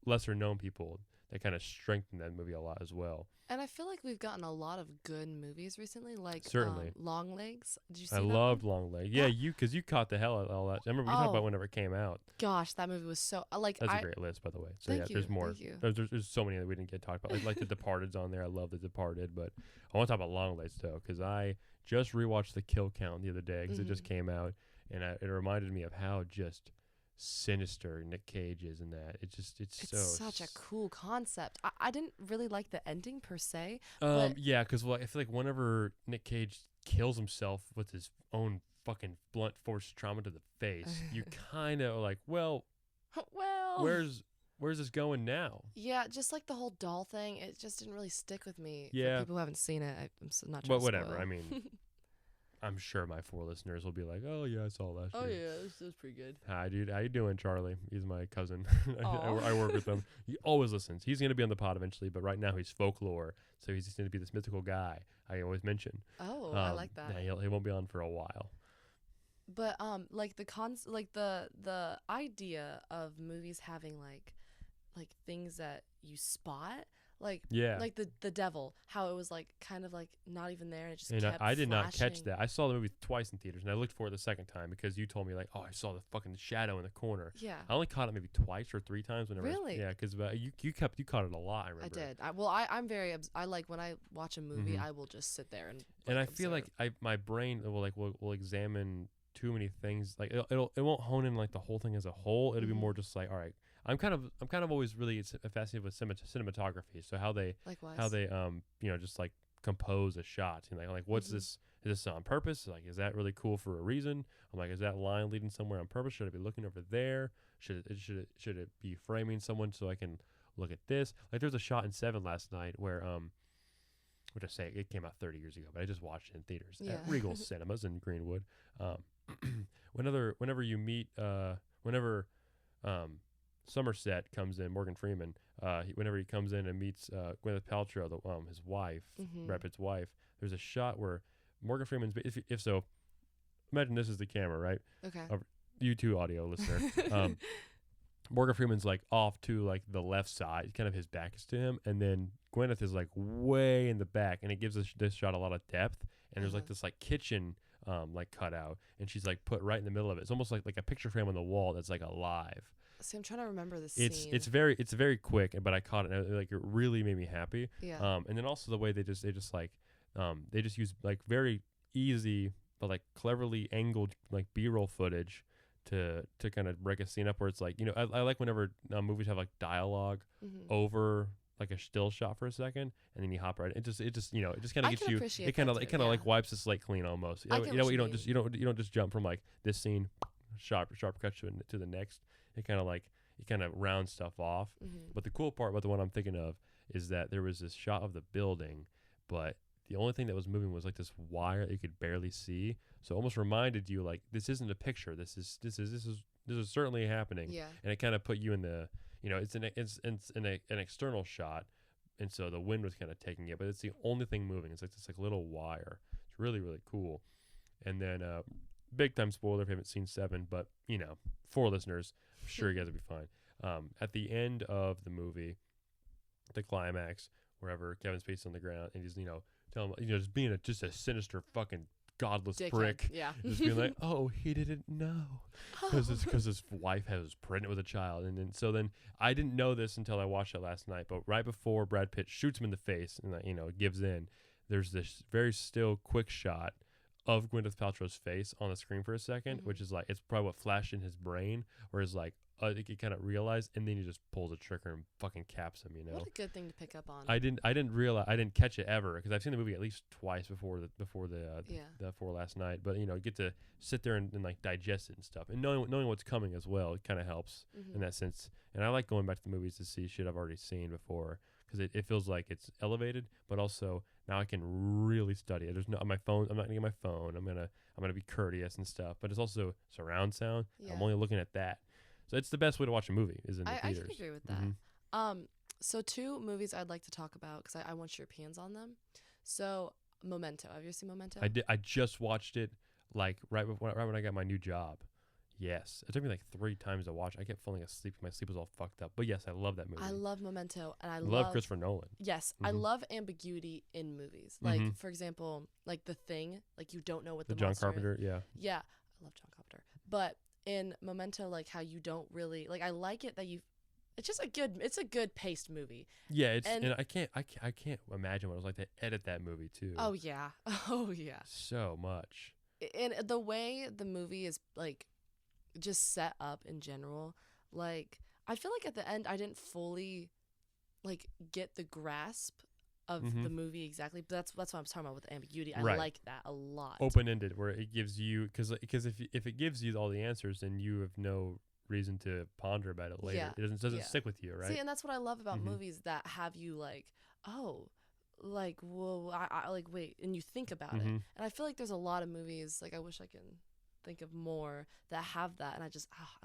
lesser known people that kind of strengthen that movie a lot as well. And I feel like we've gotten a lot of good movies recently, certainly Long Legs. Did you see I that loved one? Long Legs. Yeah, because you caught the hell out of all that. I remember we talked about whenever it came out. Gosh, that movie was so That's a great list, by the way. So there's more. There's so many that we didn't get talked about. Like The Departed's on there. I love The Departed, but I want to talk about Long Legs though, because I just rewatched The Kill Count the other day because it just came out, and it reminded me of how just sinister Nick Cage is in that. It's such a cool concept. I didn't really like the ending per se. Yeah, because I feel like whenever Nick Cage kills himself with his own fucking blunt force trauma to the face, you kind of like, well, where's this going now? Yeah, just like the whole doll thing, it just didn't really stick with me. Yeah. For people who haven't seen it, I'm not trying but to whatever. spoil. I mean, I'm sure my 4 listeners will be like, "Oh yeah, I saw that." Oh yeah, this was pretty good. Hi, dude. How you doing, Charlie? He's my cousin. I work with him. He always listens. He's gonna be on the pod eventually, but right now he's folklore, so he's just gonna be this mythical guy I always mention. Oh, I like that. Yeah, he won't be on for a while. But the idea of movies having like things that you spot, like Yeah. like the devil, how it was like kind of like not even there, and it just And kept I did not catch flashing. that. I saw the movie twice in theaters, and I looked for it the second time because you told me like, oh, I saw the fucking shadow in the corner. Yeah. I only caught it maybe twice or 3 times. Whenever. Really? Yeah, because you caught it a lot. I remember. I did. I'm very. I like when I watch a movie, I will just sit there and. And I feel like my brain will examine too many things. Like it won't hone in like the whole thing as a whole. It'll be more just like, all right. I'm kind of always really fascinated with cinematography. So how they likewise. just like compose a shot. You know, like what's this? Is this on purpose? Like, is that really cool for a reason? I'm like, is that line leading somewhere on purpose? Should I be looking over there? Should it be framing someone so I can look at this? Like, there's a shot in Seven last night where which I say it came out 30 years ago, but I just watched it in theaters at Regal Cinemas in Greenwood. Whenever you meet Somerset comes in, Morgan Freeman, whenever he comes in and meets Gwyneth Paltrow, his wife, Brad Pitt's wife, there's a shot where Morgan Freeman's, if so, imagine this is the camera, right? Okay. You too, audio listener. Morgan Freeman's like off to like the left side, kind of his back is to him, and then Gwyneth is like way in the back, and it gives this shot a lot of depth. And there's like this like kitchen like cutout, and she's like put right in the middle of it. It's almost like a picture frame on the wall that's like alive. See, I'm trying to remember this scene. It's very quick, but I caught it, and like it really made me happy. Yeah. And then also the way they just use like very easy but like cleverly angled like B-roll footage to kind of break a scene up where it's like, I like whenever movies have like dialogue over like a still shot for a second, and then you hop right. It just kind of gets you. It kind of like wipes the slate clean almost. You don't just jump from like this scene, sharp cut to the next. It kind of rounds stuff off. But the cool part about the one I'm thinking of is that there was this shot of the building, but the only thing that was moving was like this wire that you could barely see. So it almost reminded you like this isn't a picture. This is certainly happening. Yeah. And it kind of put you in the it's an external shot, and so the wind was kind of taking it, but it's the only thing moving. It's like this like little wire. It's really, really cool. And then big time spoiler if you haven't seen Seven, but for listeners, I'm sure you guys will be fine. At the end of the movie, the climax, wherever Kevin Spacey's on the ground and he's telling him, just being just a sinister fucking godless Dickhead. prick. Yeah. Just being like, oh, he didn't know because his wife was pregnant with a child, and then I didn't know this until I watched it last night. But right before Brad Pitt shoots him in the face and gives in, there's this very still quick shot of Gwyneth Paltrow's face on the screen for a second, which is like it's probably what flashed in his brain, where it's like he kind of realized, and then he just pulls a trigger and fucking caps him. What a good thing to pick up on. I didn't catch it ever because I've seen the movie at least twice before last night. But get to sit there and like digest it and stuff, and knowing what's coming as well, it kind of helps in that sense. And I like going back to the movies to see shit I've already seen before because it feels like it's elevated, but also now I can really study it. There's no on my phone. I'm not gonna get my phone. I'm gonna be courteous and stuff. But it's also surround sound. Yeah. I'm only looking at that. So it's the best way to watch a movie is in the theaters. I can agree with that. So 2 movies I'd like to talk about because I want your opinions on them. So Memento. Have you ever seen Memento? I did. I just watched it like right when I got my new job. Yes, it took me like 3 times to watch. I kept falling asleep. My sleep was all fucked up. But yes, I love that movie. I love Memento, and I love Christopher Nolan. Yes, I love ambiguity in movies. Like for example, like The Thing. Like you don't know what the John monster Carpenter. is. Yeah. Yeah, I love John Carpenter. But in Memento, like how you don't really like. I like it that it's just it's a good paced movie. Yeah, and I can't imagine what it was like to edit that movie too. Oh yeah, so much. And the way the movie is like just set up in general, like I feel like at the end I didn't fully like get the grasp of the movie exactly, but that's what I'm talking about with ambiguity. I like that a lot. Open-ended, where it gives you because if it gives you all the answers, then you have no reason to ponder about it later. It doesn't stick with you, right? See, and that's what I love about movies that have you like, oh, like whoa, I like wait, and you think about it. And I feel like there's a lot of movies like I wish I can think of more that have that, and I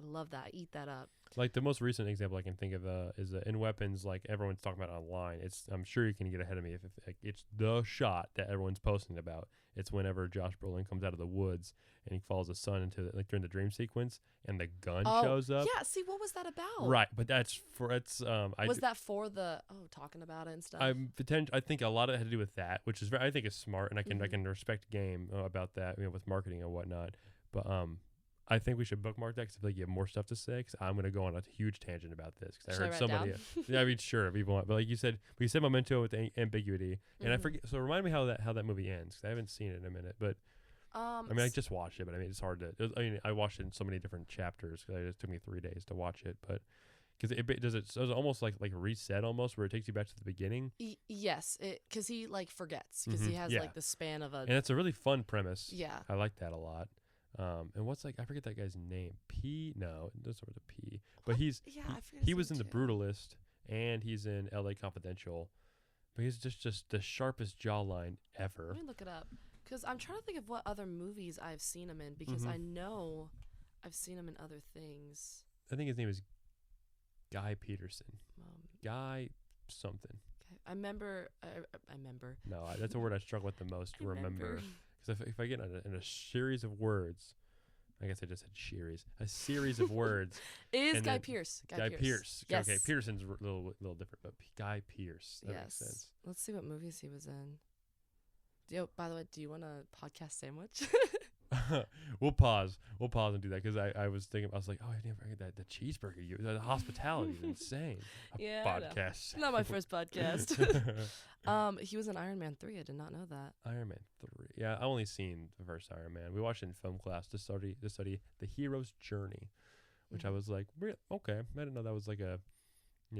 love that. I eat that up. Like the most recent example I can think of is in weapons. Like everyone's talking about online. I'm sure you can get ahead of me if like, it's the shot that everyone's posting about. It's whenever Josh Brolin comes out of the woods and he follows the sun into like during the dream sequence and the gun shows up. Yeah, see, what was that about? Right, but that's was that for the talking about it and stuff? I think a lot of it had to do with that, which is I think is smart, and I can respect game about that, with marketing and whatnot. But I think we should bookmark that because I feel like you have more stuff to say. Because I'm going to go on a huge tangent about this because I heard somebody. Yeah, I mean, sure, if you want, but like you said Memento with the ambiguity, and I forget. So remind me how that movie ends because I haven't seen it in a minute. But I mean, I just watched it, but I mean, it's hard to. I watched it in so many different chapters because it took me 3 days to watch it, but. Because it's almost like a reset almost where it takes you back to the beginning. Yes, because he like forgets because he has like the span of a. And it's a really fun premise. Yeah, I like that a lot. And what's I forget that guy's name. No, it doesn't start with a P. But he was in The Brutalist and he's in L.A. Confidential. But he's just the sharpest jawline ever. Let me look it up because I'm trying to think of what other movies I've seen him in because I know I've seen him in other things. I think his name is Guy Peterson. Guy something. Okay. I remember. No, that's a word I struggle with the most. Remember. Because if I get in a series of words, I guess I just said series. A series of words. Is Guy Pearce. Guy Pearce. Yes. Okay, Peterson's a little different, but Guy Pearce. That makes sense. Let's see what movies he was in. By the way, do you want a podcast sandwich? We'll pause and do that because I was like, oh, I didn't forget the cheeseburger. The hospitality is insane. Podcast. Not my first podcast. He was in Iron Man 3. I did not know that. Iron Man 3. Yeah, I only seen the first Iron Man. We watched it in film class to study the hero's journey, which I was like, okay. I didn't know that was like a.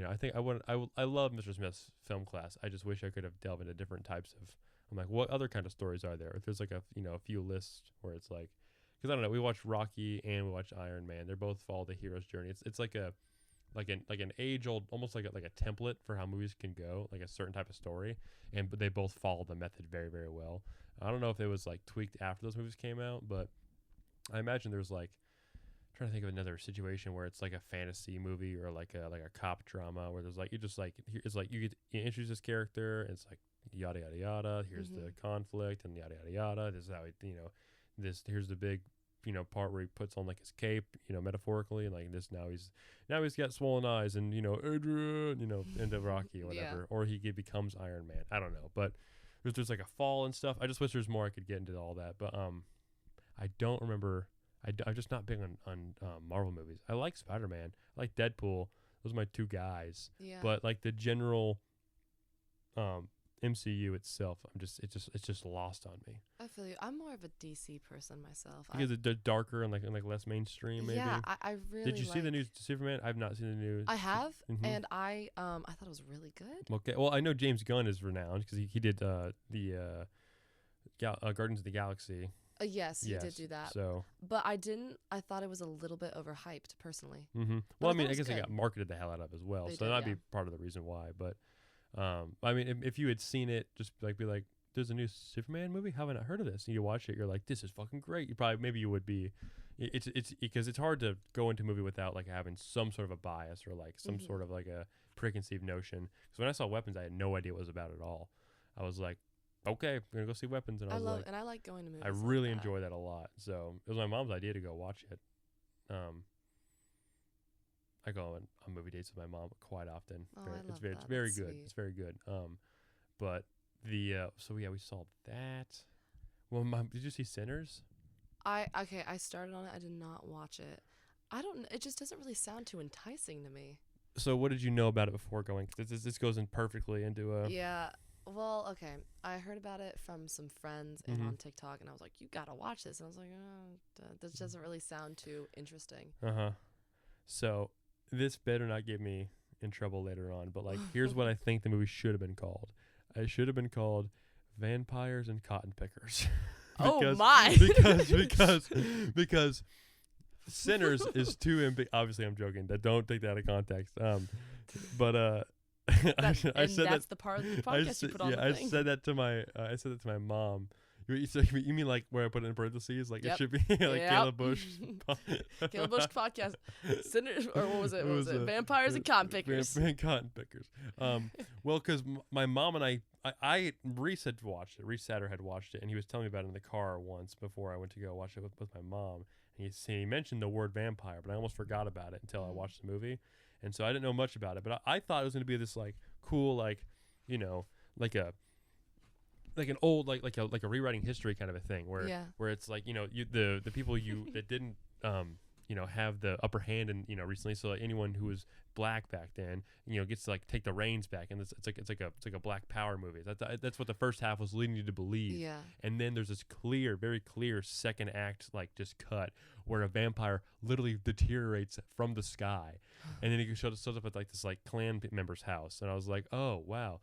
I think I love Mr. Smith's film class. I just wish I could have delved into different types of. I'm like, what other kind of stories are there? If there's like a few lists where it's like, because I don't know, we watched Rocky and we watched Iron Man. They're both follow the hero's journey. It's like an age old, almost like a template for how movies can go, like a certain type of story, but they both follow the method very, very well. I don't know if it was like tweaked after those movies came out, but I imagine there's like. Trying to think of another situation where it's like a fantasy movie or like a cop drama where there's like it's like you introduce this character and it's like yada yada yada, here's the conflict and yada yada yada, this is how here's the big part where he puts on like his cape, metaphorically, and like this now he's got swollen eyes and Adrian, into Rocky or whatever, or he becomes Iron Man. I don't know, but there's like a fall and stuff. I just wish there's more I could get into all that, but I don't remember. I'm just not big on Marvel movies. I like Spider-Man. I like Deadpool. Those are my two guys. Yeah. But like the general MCU itself, it's just lost on me. I feel you. I'm more of a DC person myself. Because they're darker and like less mainstream. Maybe. Yeah, I really. Did you see the new Superman? I've not seen the new. I have, and I thought it was really good. Okay, well I know James Gunn is renowned because he did the Guardians of the Galaxy. Yes, he did do that. So, but I didn't. I thought it was a little bit overhyped, personally. Well, I mean, I guess it got marketed the hell out of as well, so that might be part of the reason why. But, I mean, if you had seen it, just be like, "There's a new Superman movie. How have I not heard of this?" And you watch it, you're like, "This is fucking great." Maybe you would be. It's because it's hard to go into a movie without like having some sort of a bias or like some sort of like a preconceived notion. Because when I saw Weapons, I had no idea what it was about at all. I was like. Okay, I'm gonna go see Weapons, and I like going to movies. I really enjoy that a lot. So it was my mom's idea to go watch it. I go on movie dates with my mom quite often. It's very good. Sweet. It's very good. But so yeah, we saw that. Well, did you see Sinners? I started on it. I did not watch it. It just doesn't really sound too enticing to me. So what did you know about it before going? Because this goes in perfectly into a. Yeah. Well, okay. I heard about it from some friends and on TikTok, and I was like, "You gotta watch this." And I was like, "This doesn't really sound too interesting." So this better not get me in trouble later on. But like, here's what I think the movie should have been called. It should have been called Vampires and Cotton Pickers. Oh my! because Sinners is too obviously I'm joking. Don't take that out of context. But. I said that's the part of the podcast you put on the thing. I said that to my mom You mean like where I put it in parentheses? Like it should be like Kayla Bush. Kayla Bush podcast. Sinners, or what was it? What was it? Vampires and cotton pickers. Cotton pickers. Well, because my mom and I Reese had watched it. Reese Satter had watched it, and he was telling me about it in the car once before I went to go watch it with my mom. And he mentioned the word vampire, but I almost forgot about it until I watched the movie, and so I didn't know much about it. But I thought it was going to be this like cool, like like an old like a rewriting history kind of a thing where it's like the people that didn't have the upper hand and recently, so like anyone who was black back then gets to like take the reins back, and it's like a black power movie. That's what the first half was leading you to believe. And then there's this very clear second act like just cut where a vampire literally deteriorates from the sky, and then he shows up at like this like clan member's house, and I was like, oh wow.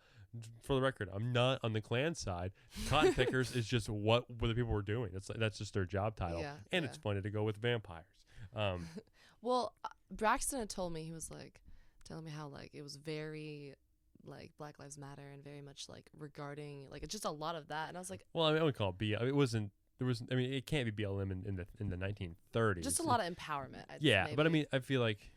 For the record, I'm not on the clan side. Cotton pickers is just what the people were doing. That's just their job title, and it's funny to go with vampires. Well, Braxton had told me, he was like telling me how like it was very like Black Lives Matter and very much like regarding like just a lot of that, and I was like, well, I would call it B. It wasn't. There was. I mean, it can't be BLM in the 1930s. Just a lot of empowerment. But I mean, I feel like.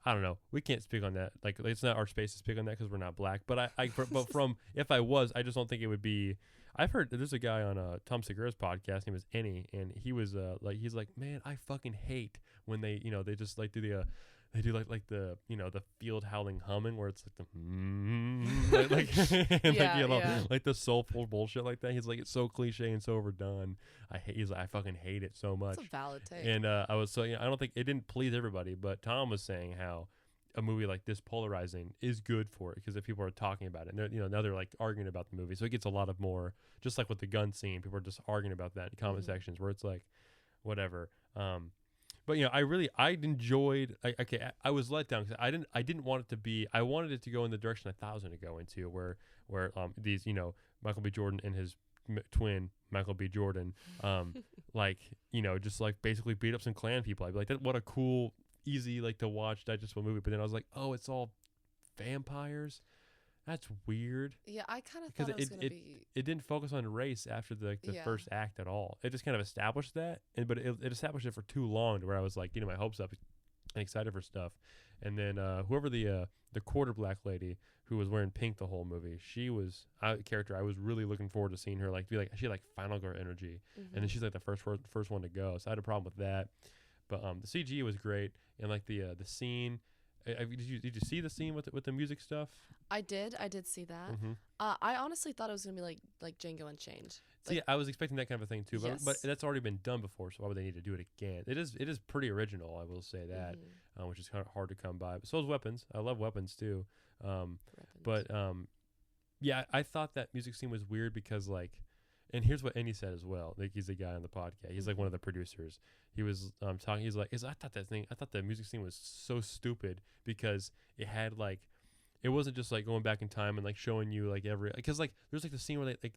I don't know. We can't speak on that. Like, it's not our space to speak on that because we're not black. But but from if I was, I just don't think it would be. I've heard there's a guy on Tom Segura's podcast. He was Ennie, and he was he's like, man, I fucking hate when they they just like do the they do like the the field howling humming where it's like the like the soulful bullshit like that. He's like, it's so cliche and so overdone. I fucking hate it so much. That's a valid take. And I was I don't think it didn't please everybody, but Tom was saying how a movie like this polarizing is good for it because if people are talking about it, and now they're like arguing about the movie, so it gets a lot of more, just like with the gun scene, people are just arguing about that in comment sections where it's like whatever. But I enjoyed. I was let down because I didn't want it to be. I wanted it to go in the direction I thought it was going to go into, where these Michael B. Jordan and his twin Michael B. Jordan, just like basically beat up some Klan people. I'd be like, what a cool, easy like to watch digestible movie. But then I was like, oh, it's all vampires. That's weird. Yeah, I kind of thought it was going to be. It didn't focus on race after the first act at all. It just kind of established that, but it established it for too long to where I was like, my hopes up and excited for stuff. And then whoever the quarter black lady who was wearing pink the whole movie, she was a character I was really looking forward to seeing her like be like she had like Final Girl energy, and then she's like the first one to go. So I had a problem with that, but the CG was great, and like the scene. Did you see the scene with the music stuff? I did see that. I honestly thought it was gonna be like Django Unchained. See, I was expecting that kind of a thing too, but that's already been done before, so why would they need to do it again? It is pretty original, I will say that, which is kind of hard to come by. But so is Weapons. I love Weapons too. I thought that music scene was weird because like, and here's what Ennie said as well. Like he's a guy on the podcast. He's like one of the producers. He was talking. He's like, I thought the music scene was so stupid because it had like, it wasn't just like going back in time and like showing you like because like there's like the scene where they're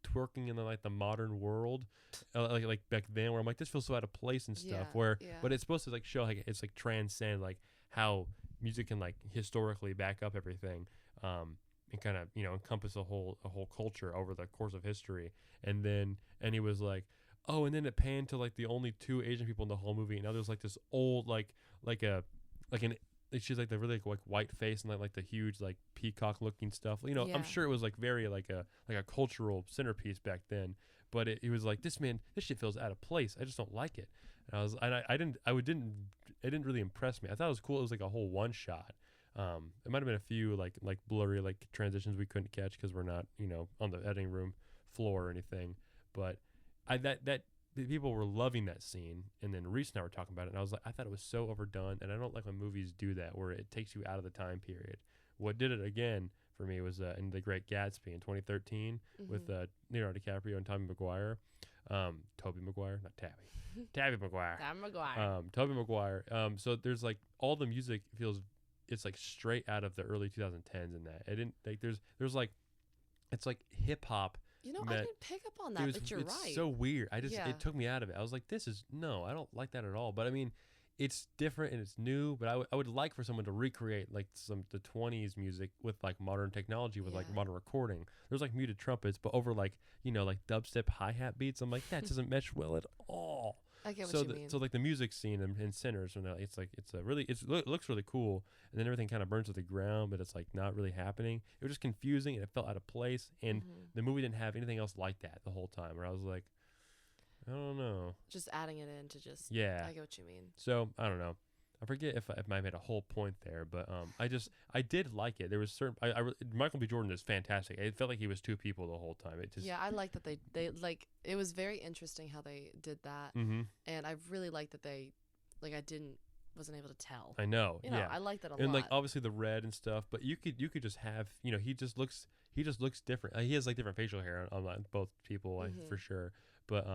twerking in the modern world, like back then where I'm like, this feels so out of place and stuff. But it's supposed to like show like it's like transcend like how music can like historically back up everything. And kind of encompass a whole culture over the course of history. And he was like, oh, and then it panned to like the only two Asian people in the whole movie, and now there's like this old she's like the really like white face and like the huge like peacock looking stuff. I'm sure it was like very like a cultural centerpiece back then, but it was like, this shit feels out of place. I just don't like it. And it didn't really impress me. I thought it was cool. It was like a whole one shot. It might have been a few like blurry like transitions we couldn't catch because we're not on the editing room floor or anything. But the people were loving that scene, and then Reese and I were talking about it, and I was like, I thought it was so overdone, and I don't like when movies do that where it takes you out of the time period. What did it again for me was in The Great Gatsby in 2013 with Leonardo DiCaprio and Tobey Maguire. Tobey Maguire, not Tabby. Tabby Maguire. Tobey Maguire. So there's like all the music feels. It's like straight out of the early 2010s in that. I didn't like there's like it's like hip hop. I didn't pick up on that, but you're right. It's so weird. It took me out of it. I was like, I don't like that at all. But I mean, it's different and it's new, but I would like for someone to recreate like the 20s music with like modern technology, with like modern recording. There's like muted trumpets, but over like, like dubstep hi-hat beats. I'm like, that doesn't mesh well at all. I get what you mean. So like the music scene in Sinners, it looks really cool, and then everything kind of burns to the ground, but it's like not really happening. It was just confusing and it felt out of place, and the movie didn't have anything else like that the whole time. Where I was like, I don't know. Just adding it in to just. Yeah. I get what you mean. So I don't know. I forget if I made a whole point there, but I did like it. There was certain Michael B. Jordan is fantastic. It felt like he was two people the whole time. It just I like that they like it was very interesting how they did that, and I really like that they wasn't able to tell. I know. I like that a lot. And like obviously the red and stuff, but you could just have he just looks different. He has like different facial hair on both people for sure, but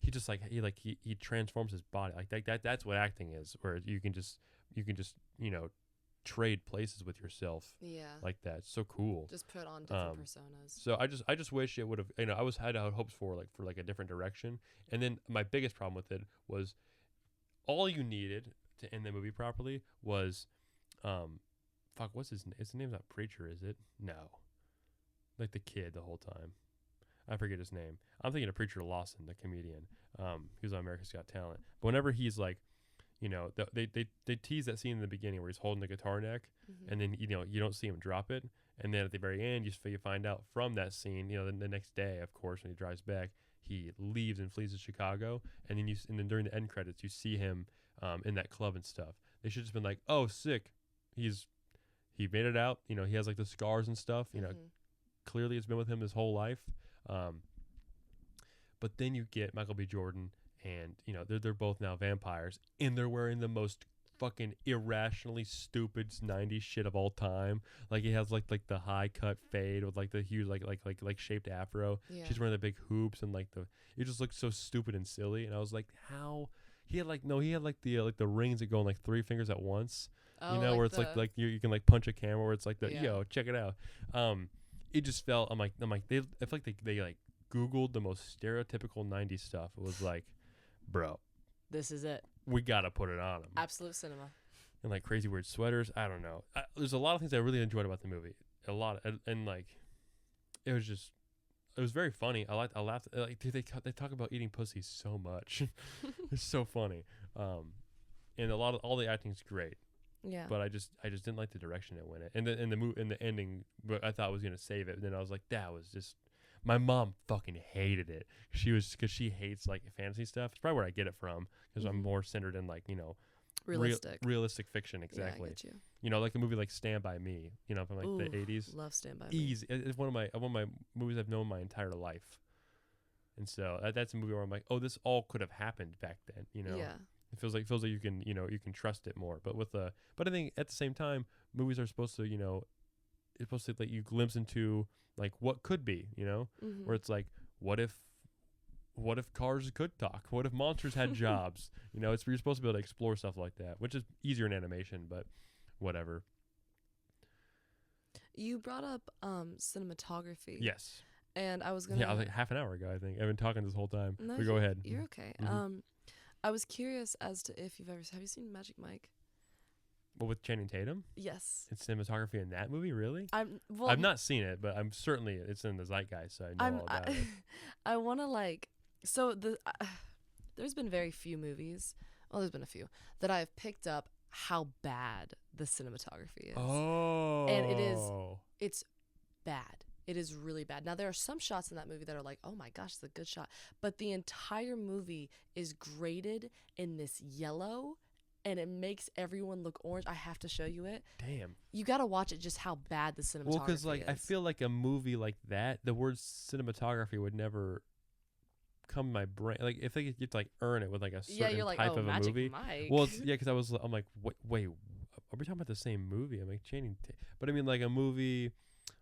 he just he transforms his body like that's what acting is, where you can just trade places with yourself like that. It's so cool. Just put on different personas. So I just wish it would have had hopes for a different direction. And then my biggest problem with it was all you needed to end the movie properly was what's his name? His name's not Preacher, is it? No. Like the kid the whole time. I forget his name. I'm thinking of Preacher Lawson, the comedian. He was on America's Got Talent. But whenever he's like, they tease that scene in the beginning where he's holding the guitar neck, and then you don't see him drop it, and then at the very end you find out from that scene, the next day, of course, when he drives back, he leaves and flees to Chicago, and then during the end credits you see him in that club and stuff. They should have just been like, oh, sick, he made it out. He has like the scars and stuff. Clearly it's been with him his whole life. But then you get Michael B. Jordan, and they're both now vampires, and they're wearing the most fucking irrationally stupid 90s shit of all time. Like he has like the high cut fade with like the huge like shaped afro. Yeah. She's wearing the big hoops, and it just looks so stupid and silly. And I was like, how he had the rings that go on like 3 fingers at once. Where it's like you can like punch a camera, where it's like check it out. It just felt I feel like they like Googled the most stereotypical 90s stuff. It was like, bro, this is it. We gotta put it on them. Absolute cinema. And like crazy weird sweaters. I don't know. There's a lot of things I really enjoyed about the movie. A lot, and like, it was very funny. I laughed. Like, dude, they talk about eating pussy so much. It's so funny. And all the acting's great. Yeah. But I just didn't like the direction it went in. And the ending, but I thought was gonna save it. And then I was like, that was just. My mom fucking hated it. Because she hates like fantasy stuff. It's probably where I get it from, because I'm more centered in like realistic fiction. Exactly. Yeah, I get you. Like a movie like Stand By Me. From like the 80s. Love Stand By Me. Easy. It's one of my movies I've known my entire life. And so that's a movie where I'm like, oh, this all could have happened back then. Yeah. It feels like you can you can trust it more. But I think at the same time, movies are supposed to it's supposed to let you glimpse into like what could be, where it's like, what if cars could talk? What if monsters had jobs? It's you're supposed to be able to explore stuff like that, which is easier in animation, but whatever. You brought up cinematography. Yes. And I was gonna. Yeah, I was like half an hour ago, I think. I've been talking this whole time. No, but go ahead. You're okay. I was curious as to if have you seen Magic Mike? Well, with Channing Tatum? Yes. It's cinematography in that movie, really? I've not seen it, but I'm certainly it's in the zeitgeist, so I know all about it. I want to there's been very few movies. Well, there's been a few that I've picked up how bad the cinematography is. Oh. And it's bad. It is really bad. Now, there are some shots in that movie that are like, oh my gosh, it's a good shot. But the entire movie is graded in this yellow, and it makes everyone look orange. I have to show you it. Damn. You got to watch it just how bad the cinematography is. Well, because I feel like a movie like that, the word cinematography would never come to my brain. Like, if you have to earn it with a certain type of a Magic movie. Mike. Well, because I'm like, wait, are we talking about the same movie? I'm like, Channing Tatum. But I mean, like a movie.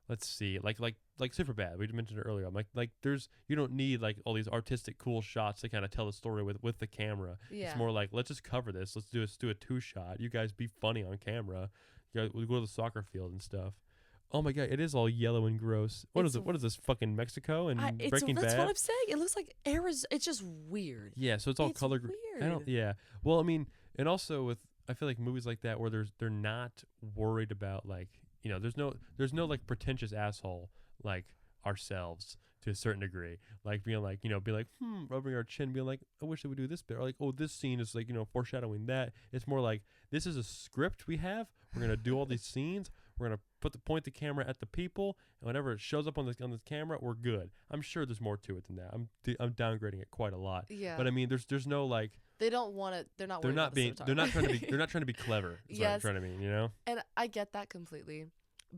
Let's see, like Superbad. We mentioned it earlier. I'm like there's you don't need like all these artistic cool shots to kind of tell the story with the camera. Yeah. It's more like, let's just cover this. Let's do a 2-shot. You guys be funny on camera. We'll go to the soccer field and stuff. Oh my god, it is all yellow and gross. What is it? What is this, fucking Mexico and Breaking Bad? That's what I'm saying. It looks like Arizona. It's just weird. Yeah, so it's all color. Weird. Well, I mean, And also with I feel like movies like that where they're not worried about like there's no like pretentious asshole like ourselves to a certain degree, like being like be like rubbing our chin, being like I wish they would do this bit, or like oh this scene is like foreshadowing that. It's more like this is a script we have. We're gonna do all these scenes. We're gonna point the camera at the people, and whenever it shows up on the camera, we're good. I'm sure there's more to it than that. I'm downgrading it quite a lot. Yeah. But I mean, there's no like they don't want it. They're not. they're worried not about the being they're not trying to be they're not trying to be clever. Is what I'm Yes. trying to mean. And I get that completely,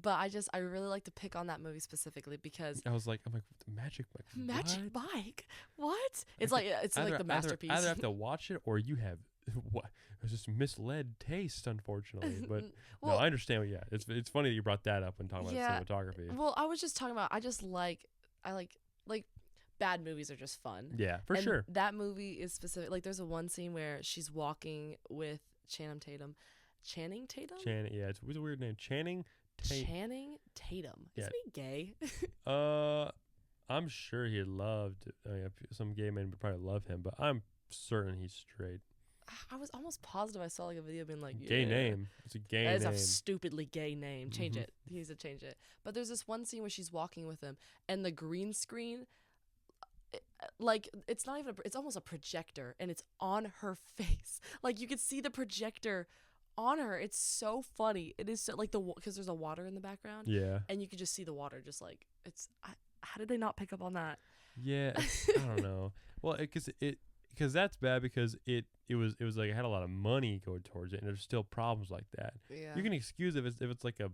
but I really like to pick on that movie specifically because I'm like Magic Mike. Magic what? Mike, what? It's like the masterpiece. Either have to watch it or you have what? It's just misled taste, unfortunately. But well, no, I understand. Yeah, it's funny that you brought that up when talking about cinematography. Well, I was just talking about I like bad movies are just fun. Yeah, for and sure. That movie is specific. Like there's a one scene where she's walking with Channing Tatum. Channing Tatum? Yeah, it's a weird name. Channing Tatum. Yeah. Isn't he gay? I'm sure he loved. I mean, some gay men would probably love him, but I'm certain he's straight. I was almost positive I saw like a video being like Gay name. It's a gay name. name. It's a stupidly gay name. Change it. He needs to change it. But there's this one scene where she's walking with him, and the green screen, it's not even. It's almost a projector, and it's on her face. Like you could see the projector on her. It's so funny. It is so like because there's a water in the background. Yeah. And you could just see the water. Just like it's. How did they not pick up on that? Yeah. I don't know. Well, because that's bad because it was like it had a lot of money going towards it, and there's still problems like that. Yeah. You can excuse it if it's like a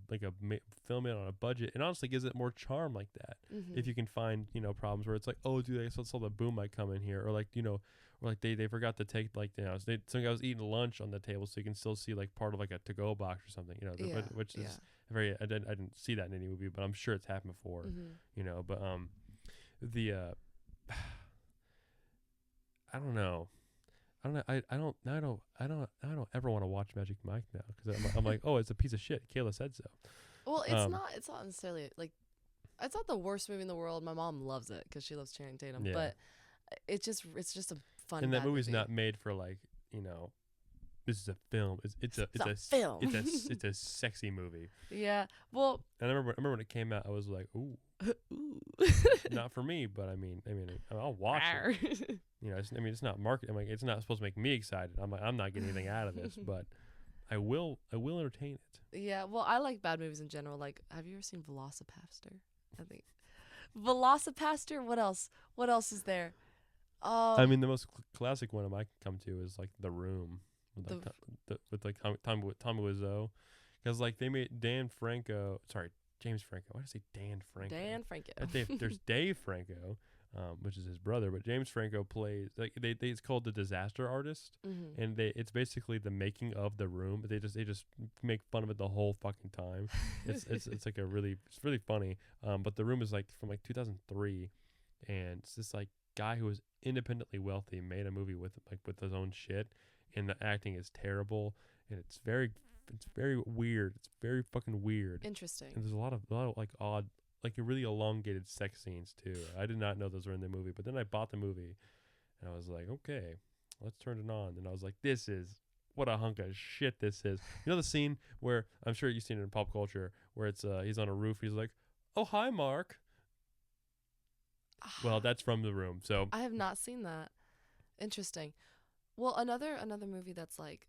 film it on a budget. It honestly gives it more charm like that. Mm-hmm. If you can find problems where it's like, oh dude, I saw the boom might come in here, or like or like they forgot to take like some guy was eating lunch on the table, so you can still see like part of like a to-go box or something, which is very I didn't see that in any movie, but I'm sure it's happened before. Mm-hmm. But I don't know. I don't ever want to watch Magic Mike now because I'm like, oh, it's a piece of shit. Kayla said so. Well, it's not necessarily like, it's not the worst movie in the world. My mom loves it because she loves Channing Tatum. Yeah. But it's just a fun. And that bad movie's movie. not made for like this is a film. It's a film. It's a sexy movie. Yeah. Well. And I remember when it came out, I was like, ooh. Not for me, but I mean, I'll watch it. It's not market. I'm like, it's not supposed to make me excited. I'm like, I'm not getting anything out of this, but I will entertain it. Yeah. Well, I like bad movies in general. Like, have you ever seen Velocipaster? I think Velocipaster. What else? What else is there? I mean, the most classic one I can come to is like The Room with Tommy Wiseau, because like they made James Franco. Why did I say Dan Franco? Dan Franco. There's Dave Franco, which is his brother, but James Franco plays like it's called The Disaster Artist, and it's basically the making of The Room. But they just make fun of it the whole fucking time. It's like it's really funny. But The Room is like from like 2003, and it's this like guy who was independently wealthy made a movie with his own shit, and the acting is terrible, and it's very weird. It's very fucking weird. Interesting. And there's a lot of like odd, like really elongated sex scenes too. I did not know those were in the movie, but then I bought the movie, and I was like, okay, let's turn it on. And I was like, what a hunk of shit this is. The scene where I'm sure you've seen it in pop culture, where it's he's on a roof. He's like, oh hi Mark. Well, that's from The Room. So I have not seen that. Interesting. Well, another movie that's like,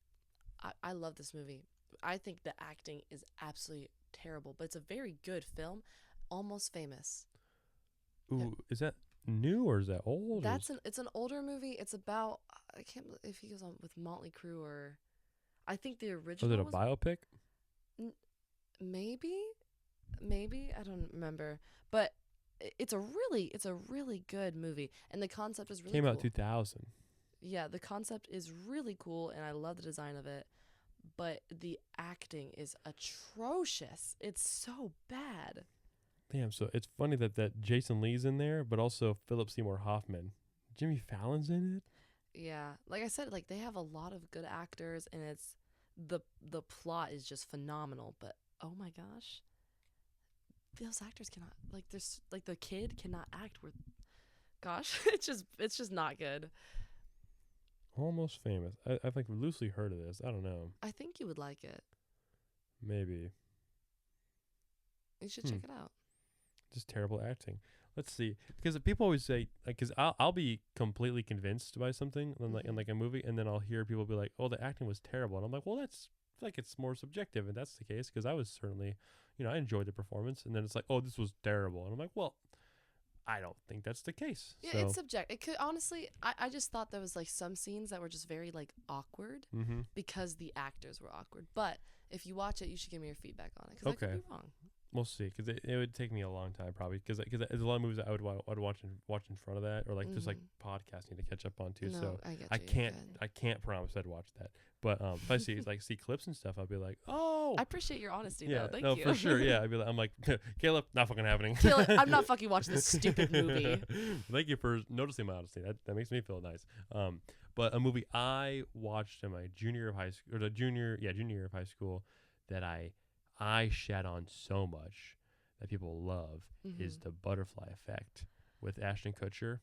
I love this movie. I think the acting is absolutely terrible, but it's a very good film. Almost Famous. Ooh, is that new or is that old? It's an older movie. It's about, I can't believe if he goes on with Motley Crue, or I think the original. Was it a biopic? Maybe I don't remember, but it's a really good movie, and the concept is really Came cool. out 2000. Yeah, the concept is really cool, and I love the design of it, but the acting is atrocious. It's so bad. Damn, so it's funny that Jason Lee's in there, but also Philip Seymour Hoffman. Jimmy Fallon's in it? Yeah, like I said, like they have a lot of good actors, and it's the plot is just phenomenal, but oh my gosh. Those actors cannot, like, there's like the kid cannot act with, gosh, it's just not good. Almost Famous. I've like loosely heard of this. I don't know. I think you would like it. Maybe. You should check it out. Just terrible acting. Let's see, because people always say, like, because I'll be completely convinced by something in like a movie, and then I'll hear people be like, "Oh, the acting was terrible," and I'm like, "Well, that's like it's more subjective," and that's the case because I was certainly, I enjoyed the performance, and then it's like, "Oh, this was terrible," and I'm like, "Well, I don't think that's the case." Yeah, So, it's subjective. It could honestly, I just thought there was like some scenes that were just very like awkward because the actors were awkward. But if you watch it, you should give me your feedback on it because I could be wrong. We'll see, because it would take me a long time probably, because there's a lot of movies that I would watch in front of that, or like just like podcasting to catch up on too. No, So I get you, I can't promise I'd watch that. But if I see clips and stuff, I'll be like, oh, I appreciate your honesty yeah, though. Thank no, you. for sure, yeah. I'm like, Caleb, not fucking happening. Kayla, I'm not fucking watching this stupid movie. Thank you for noticing my honesty. That makes me feel nice. But a movie I watched in my junior year of high school, or junior year of high school, that I shat on so much that people love is The Butterfly Effect with Ashton Kutcher.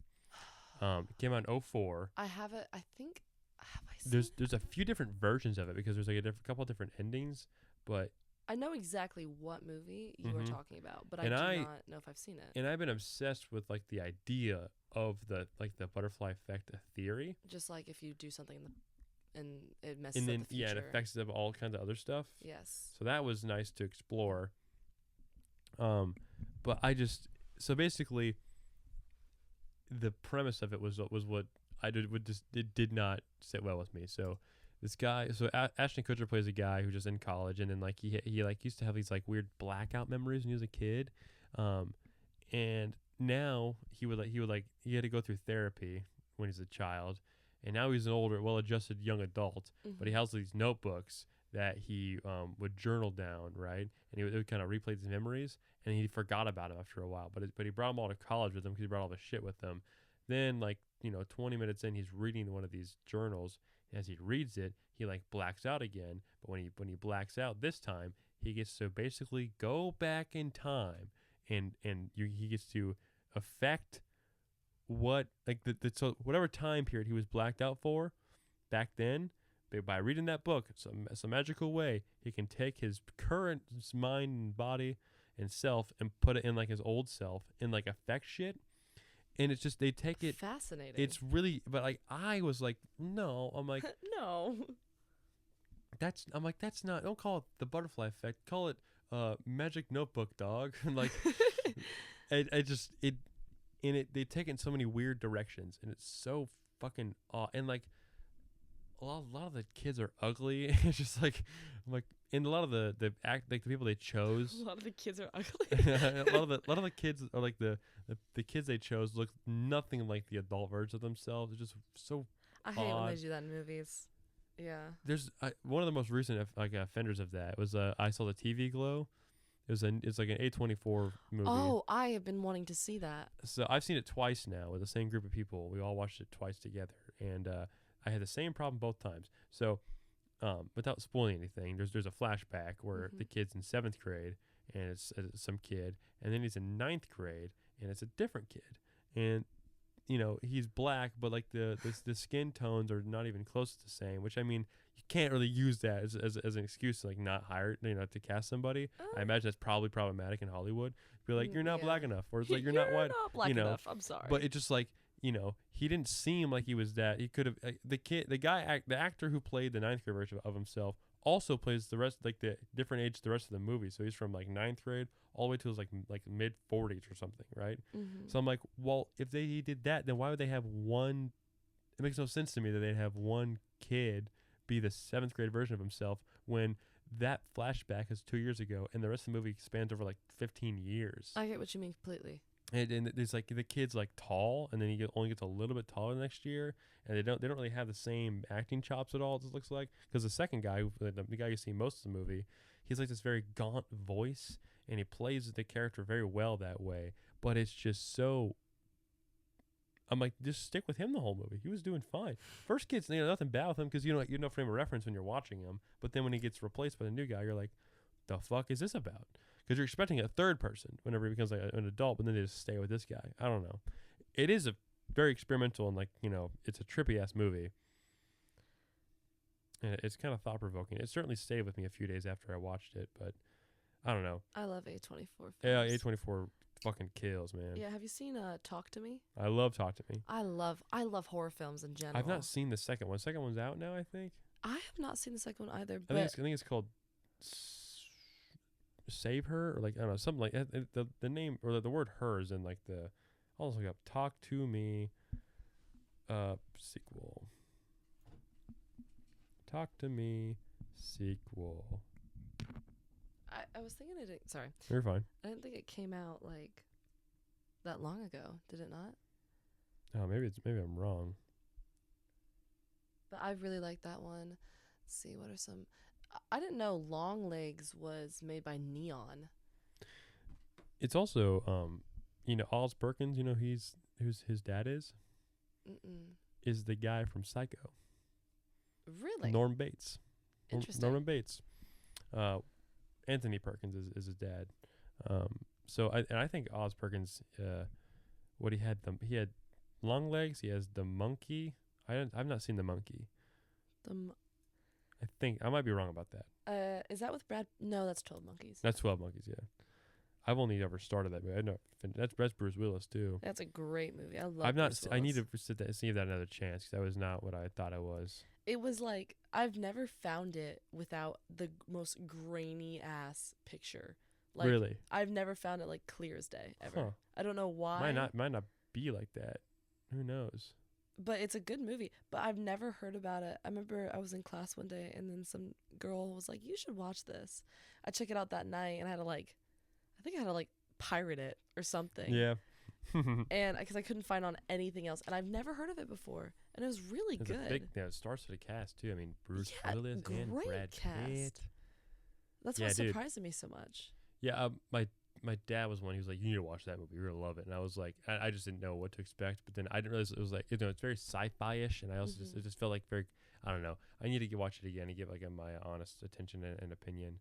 It came out in 2004. I have it. I think have I seen There's a few different versions of it because there's like a couple different endings, but I know exactly what movie you are talking about, but I do not know if I've seen it. And I've been obsessed with like the idea of the butterfly effect theory. Just like if you do something and it messes and then up the future. it affects of all kinds of other stuff. Yes. So that was nice to explore. But so basically the premise of it was what I did it did not sit well with me. So this guy, Ashton Kutcher plays a guy who's just in college, and then like he like used to have these like weird blackout memories when he was a kid, and now he had to go through therapy when he's a child, and now he's an older, well-adjusted young adult, but he has these notebooks that he would journal down, right? And he would kind of replay these memories, and he forgot about them after a while. But he brought them all to college with him because he brought all the shit with him. Then, 20 minutes in, he's reading one of these journals. And as he reads it, he like blacks out again. But when he blacks out this time, he gets to basically go back in time, and he gets to affect what so whatever time period he was blacked out for back then. By reading that book, some magical way, he can take his current mind and body and self and put it in like his old self and like affect shit. And it's just, they take it. Fascinating. It's really, but like, I was like, no, I'm like, no. That's not, don't call it the butterfly effect. Call it magic notebook, dog. And like, they take it in so many weird directions, and it's so fucking and like, a lot of the kids are ugly. It's just like, I'm like, and a lot of the people they chose. A lot of the kids are ugly. a lot of the kids are like the kids they chose look nothing like the adult versions of themselves. It's just so. I hate when they do that in movies. Yeah. There's one of the most recent offenders of that was I Saw the TV Glow. It's like an A24 movie. Oh, I have been wanting to see that. So I've seen it twice now with the same group of people. We all watched it twice together, and I had the same problem both times. So, without spoiling anything, there's a flashback where the kid's in 7th grade, and it's some kid, and then he's in 9th grade, and it's a different kid, and he's black, but like the skin tones are not even close to the same. Which, I mean, you can't really use that as an excuse to like not hire to cast somebody. I imagine that's probably problematic in Hollywood. Be like, you're not black enough, or it's like you're not white. Not black enough. I'm sorry. But it's just like, he didn't seem like he was that. He could have the actor who played the 9th grade version of himself also plays the rest, like the different age the rest of the movie. So he's from like 9th grade all the way to his like mid 40s or something, right? So I'm like, well, if they did that, then why would they have one? It makes no sense to me that they'd have one kid be the 7th grade version of himself when that flashback is 2 years ago and the rest of the movie spans over like 15 years. I get what you mean completely. And there's like the kid's like tall, and then he only gets a little bit taller next year, and they don't really have the same acting chops at all. It looks like, because the second guy, the guy you see most of the movie, he's like this very gaunt voice, and he plays the character very well that way. But it's just so. I'm like, just stick with him the whole movie. He was doing fine. First kid's nothing bad with him because you know frame of reference when you're watching him. But then when he gets replaced by the new guy, you're like, the fuck is this about? Because you're expecting a third person whenever he becomes like an adult, but then they just stay with this guy. I don't know. It is a very experimental and it's a trippy ass movie. And it's kind of thought provoking. It certainly stayed with me a few days after I watched it, but I don't know. I love A24 films. Yeah, A24 fucking kills, man. Yeah, have you seen Talk to Me? I love Talk to Me. I love horror films in general. I've not seen the second one. Second one's out now, I think. I have not seen the second one either. I But think it's called Save Her, or like, I don't know, something like that. The name or the word "her" is in like the. I'll just look up Talk to Me sequel. Talk to Me sequel. I was thinking it. Sorry, You're fine. I didn't think it came out like that long ago. Did it not? Oh, maybe I'm wrong. But I really like that one. Let's see, what are some? I didn't know Long Legs was made by Neon. It's also Oz Perkins. You know who's his dad is? Mm-mm. Is the guy from Psycho. Really? Norm Bates. Interesting. Norman Bates. Anthony Perkins is his dad. So I think Oz Perkins, what he had Long Legs. He has the monkey. I've not seen the monkey. I think I might be wrong about that. Is that with Brad? No, that's 12 Monkeys. That's 12 Monkeys. Yeah, I've only ever started that movie. I know that's Bruce Willis too. That's a great movie. I love. I've not. Bruce I need Willis. to sit that, see that another chance, 'cause that was not what I thought it was. It was like I've never found it without the most grainy ass picture. Like, Really? I've never found it like clear as day ever. Huh. I don't know why. Might not be like that. Who knows? But it's a good movie. But I've never heard about it. I remember I was in class one day and then some girl was like, "You should watch this." I checked it out that night and I think I had to pirate it or something. Yeah. And because I couldn't find on anything else, and I've never heard of it before, and it was really It's good. a big stars for the cast too. I mean, Bruce Yeah, Willis and great Brad cast. Pitt. That's Yeah, what dude. surprised me so much. Yeah, my dad was one. He was like, "You need to watch that movie. You're gonna love it." And I was like, I just didn't know what to expect. But then I didn't realize it was like, it's very sci-fi-ish, and I also Mhm. it just felt like very, I don't know. I need to watch it again and give my honest attention and opinion.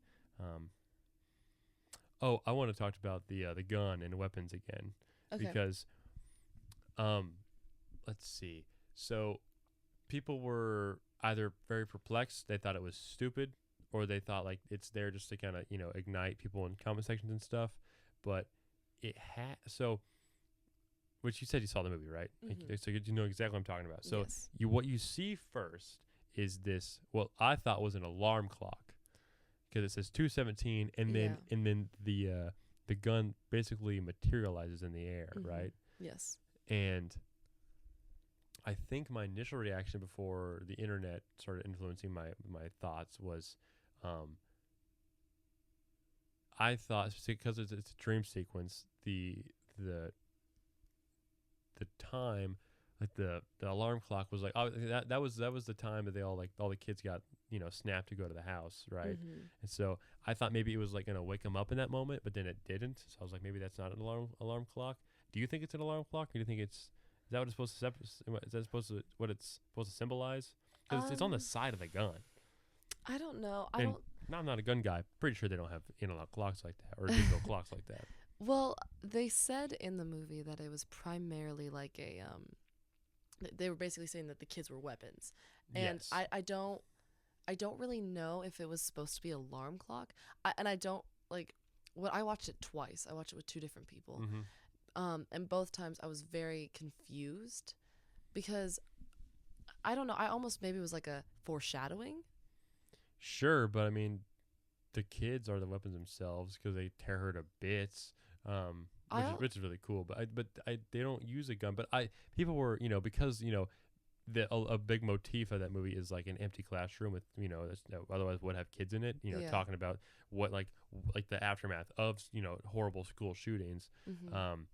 Oh, I want to talk about the gun and weapons again, Okay. because, let's see. So, people were either very perplexed, they thought it was stupid, or they thought like it's there just to kind of ignite people in comment sections and stuff. But it had which you said you saw the movie, right? Mhm. So you know exactly what I'm talking about. So Yes. what you see first is this what I thought was an alarm clock, because it says 217, and then the gun basically materializes in the air, Mhm. right? Yes. And I think my initial reaction before the internet started influencing my thoughts was, I thought, because it's a dream sequence, the time, like the alarm clock was like, oh, that was the time that they all the kids got snapped to go to the house, right? Mhm. And so I thought maybe it was like gonna wake them up in that moment, but then it didn't. So I was like, maybe that's not an alarm clock. Do you think it's an alarm clock, or do you think is that what it's supposed to what it's supposed to symbolize? Because it's on the side of the gun. I don't know. And I'm not a gun guy. Pretty sure they don't have analog clocks like that or digital clocks like that. Well, they said in the movie that it was primarily like a they were basically saying that the kids were weapons, and Yes. I don't really know if it was supposed to be alarm clock. I don't like. When I watched it twice. I watched it with two different people. Mhm. And both times I was very confused because I don't know. I almost maybe it was like a foreshadowing. Sure, but I mean, the kids are the weapons themselves because they tear her to bits, which is really cool. But they don't use a gun. But people were because a big motif of that movie is like an empty classroom with otherwise would have kids in it. Yeah. Talking about what like the aftermath of horrible school shootings. Mhm.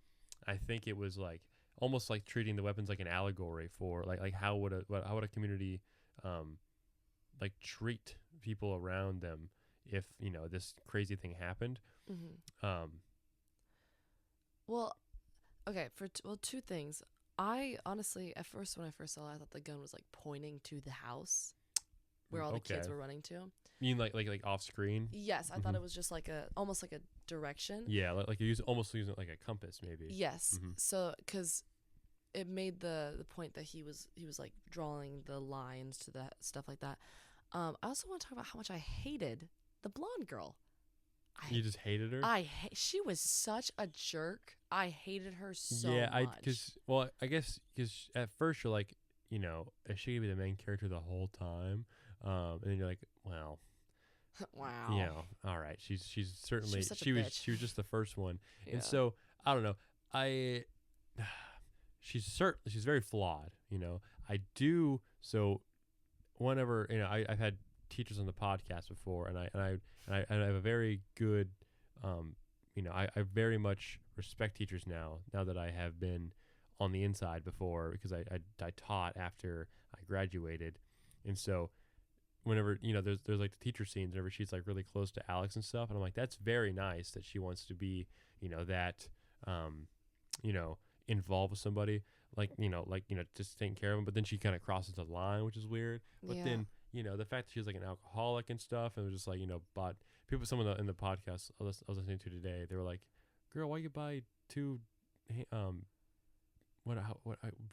I think it was like almost like treating the weapons like an allegory for like how would a community like treat people around them if this crazy thing happened. Mhm. Well, okay. Two things. I honestly, at first, when I first saw it, I thought the gun was like pointing to the house where all the kids Okay. were running to. You mean like off screen? Yes, I thought Mhm. it was just like almost like a direction. Yeah, like you almost using it like a compass maybe. Yes. Mhm. So, because it made the point that he was like drawing the lines to the stuff like that. I also want to talk about how much I hated the blonde girl. You just hated her? She was such a jerk. I hated her so yeah, much. I guess because at first you're like, is she gonna be the main character the whole time? And then you're like, well, wow. all right. She's certainly was such a she was bitch. she was just the first one, Yeah. and so I don't know. She's very flawed. I do so. Whenever I've had teachers on the podcast before, and I have a very good, I very much respect teachers now. Now that I have been on the inside before, because I taught after I graduated, and so whenever there's like the teacher scenes, whenever she's like really close to Alex and stuff, and I'm like, that's very nice that she wants to be that you know involved with somebody, like just taking care of him, but then she kind of crosses the line, which is weird. But then the fact that she's like an alcoholic and stuff, and it was just like bought people, someone in the podcast I was listening to today, they were like, girl, why you buy two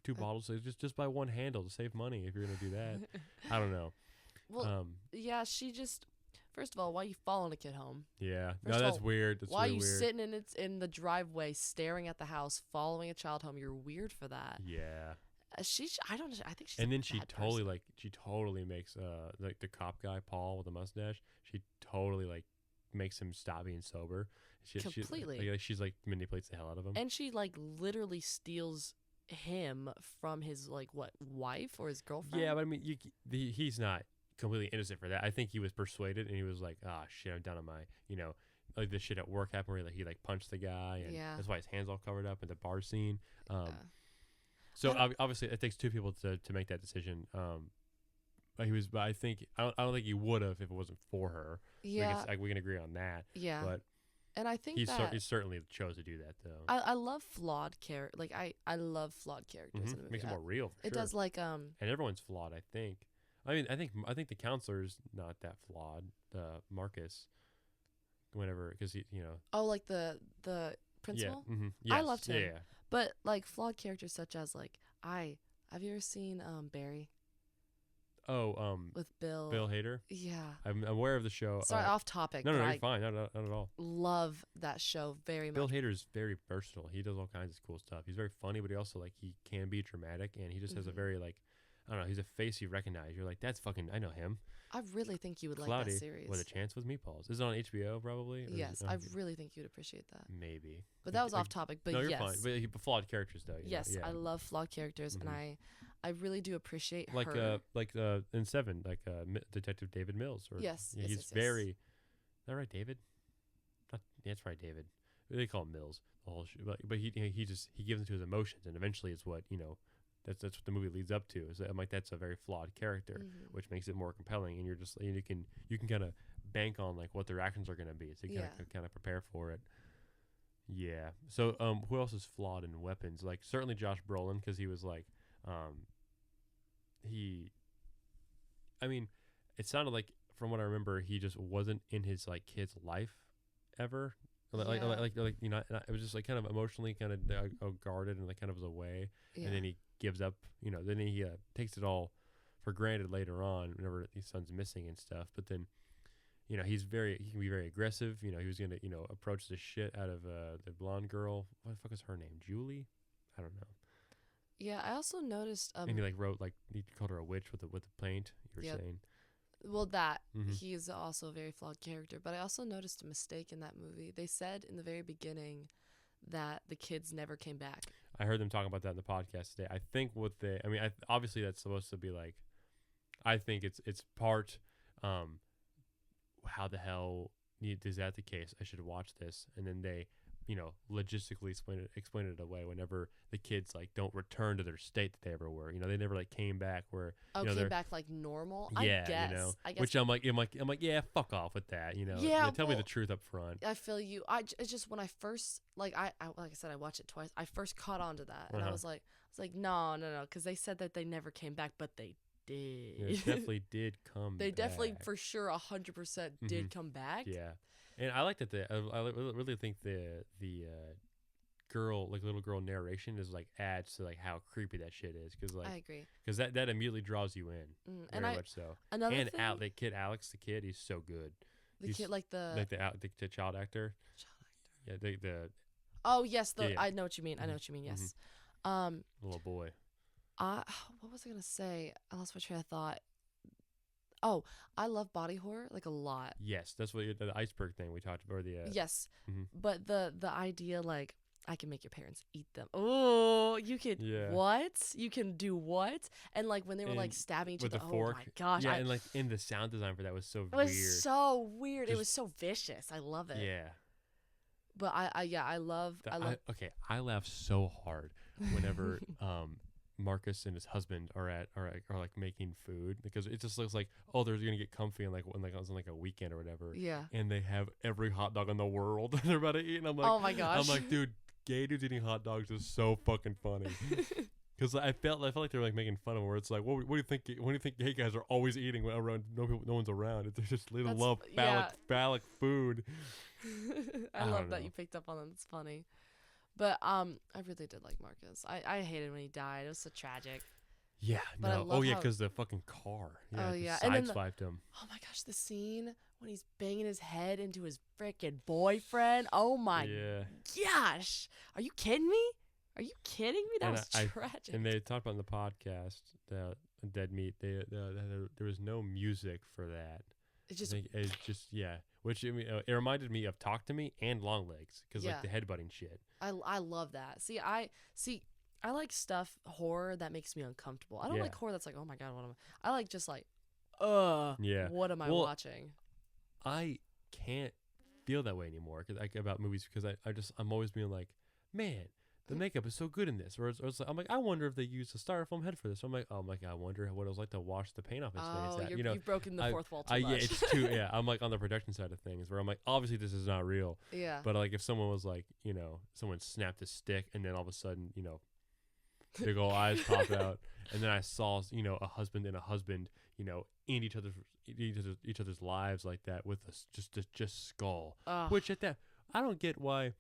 two bottles? Just buy one handle to save money if you're gonna do that. I don't know. Well, yeah, she just. First of all, why you following a kid home? Yeah, First no, that's weird. That's why really you weird. sitting in the driveway, staring at the house, following a child home? You're weird for that. Yeah. I think she's. And a then she bad totally person. she totally makes like the cop guy Paul with the mustache. She totally like makes him stop being sober. Completely. She's like manipulates the hell out of him. And she like literally steals him from his wife or his girlfriend. Yeah, but I mean, he's not completely innocent for that. I think he was persuaded, and he was like, "Ah, shit, I'm down on my, like the shit at work happened where he punched the guy, and that's why his hands all covered up at the bar scene." So obviously, it takes two people to make that decision. But I think I don't think he would have if it wasn't for her. Yeah, we can agree on that. Yeah, but and I think he certainly chose to do that though. I love flawed character. Like I love flawed characters in a movie. Makes it more real. For it sure. does and everyone's flawed. I think. I mean, I think the counselor's not that flawed. Marcus, whenever because he Oh, like the principal. Yeah. Yes, I loved him. Yeah. But like flawed characters such as have you ever seen Barry? Oh, with Bill Hader. Yeah, I'm aware of the show. Sorry, off topic. No, you're fine. Not at all. Love that show very much. Bill Hader is very versatile. He does all kinds of cool stuff. He's very funny, but he also he can be dramatic, and he just has a very I don't know. He's a face you recognize. You're like, that's fucking. I know him. I really think you would Cloudy like that series. with a Chance with Meatballs. Is it on HBO probably? Yes, I really think you'd appreciate that. Maybe. But that was off topic. But no, you're yes, fine. But flawed characters though. Yes, yeah. I love flawed characters, and I really do appreciate her. Like in Seven, Detective David Mills. Yes, yeah, he's very. Is that right, David? Yeah, that's right, David. They call him Mills. The whole but he gives into his emotions, and eventually it's what That's what the movie leads up to. So I'm like, that's a very flawed character, which makes it more compelling. And you're just you can kind of bank on what their actions are going to be, so you kind of prepare for it. Yeah. So who else is flawed in weapons? Like certainly Josh Brolin, because he was I mean, it sounded like from what I remember, he just wasn't in his kid's life ever. It was just kind of emotionally kind of guarded and kind of was away, and then he gives up. Then he takes it all for granted later on whenever his son's missing and stuff. But then, he can be very aggressive. He was gonna approach the shit out of the blonde girl. What the fuck is her name? Julie? I don't know. Yeah, I also noticed. And he wrote he called her a witch with the paint. You were saying. Well, he is also a very flawed character. But I also noticed a mistake in that movie. They said in the very beginning that the kids never came back. I heard them talking about that in the podcast today. I think obviously that's supposed to be I think it's part, how the hell is that the case? I should watch this. And then they, logistically explain it away whenever the kids don't return to their state that they ever were. They never came back where came back normal. Yeah, I guess. Which I'm like yeah, fuck off with that. Yeah, tell me the truth up front. I feel you. It's just when I first like I said, I watched it twice. I first caught on to that, and I was like no, because they said that they never came back, but they did. Yeah, it definitely did come. They back. definitely for sure 100% did come back. Yeah. And I like that I really think the little girl narration is like adds to like how creepy that shit is, because I like agree. because that immediately draws you in, And very much so. another And thing, the kid Alex, the kid, he's so good. the He's kid like the like the child actor. Yeah, the oh yes, Yeah, yeah. I know what you mean. I know Mhm, what you mean. mhm. Yes. Um, little boy. what was I gonna say? I lost my train of thought. Oh, I love body horror like a lot. Yes, that's what the iceberg thing we talked about. Or the Yes, Mhm. but the idea like I can make your parents eat them. Oh, you could Yeah. what? You can do what? And like when they were like And stabbing each with other. the Oh fork. my gosh! Yeah, and like in the sound design for that was so it was weird. so weird. It Just- was so vicious. I love it. Yeah. But I love That- I love I laugh so hard whenever Marcus and his husband are like making food, because it just looks like, oh, they're gonna get comfy and like when like on like a weekend or whatever, yeah. and they have every hot dog in the world they're about to eat, and I'm like, Oh my gosh. I'm like, dude, gay dudes eating hot dogs is so fucking funny. Because I felt like they were like making fun of them, where it's like, what do you think? What do you think gay guys are always eating when around no one's around? They just love phallic food. I I love don't that know. you picked up on that. It's funny. But I really did like Marcus. I hated when he died. It was so tragic. Yeah, But I no. love Oh yeah, how- because the fucking car. Yeah, Oh, just yeah. And then sideswiped him. Oh my gosh, the scene when he's banging his head into his freaking boyfriend. Oh my Yeah. gosh. Are you kidding me? Are you kidding me? That And was I- tragic. And they talked about in the podcast, the Dead Meat. There was no music for that. It just I think it's just Which I mean, it reminded me of Talk to Me and Long Legs, because Yeah. like the headbutting shit. I love that. I like stuff horror that makes me uncomfortable. I don't Yeah. like horror that's like, oh my god, what am I like just like, Yeah. what am I Well, watching? I can't feel that way anymore about movies, because I'm always being like, man, the makeup is so good in this, or it's like, I'm like, I wonder if they used a styrofoam head for this. I'm like, oh my god, I wonder what it was like to wash the paint off his face. That, You've broken the fourth wall too Yeah, much. it's too. Yeah, I'm like on the production side of things, where I'm like, obviously this is not real. Yeah. But like if someone was like, someone snapped a stick and then all of a sudden, big old eyes pop out, and then I saw, a husband and a husband, end each other's lives like that with just skull. Ugh. Which at that, I don't get why,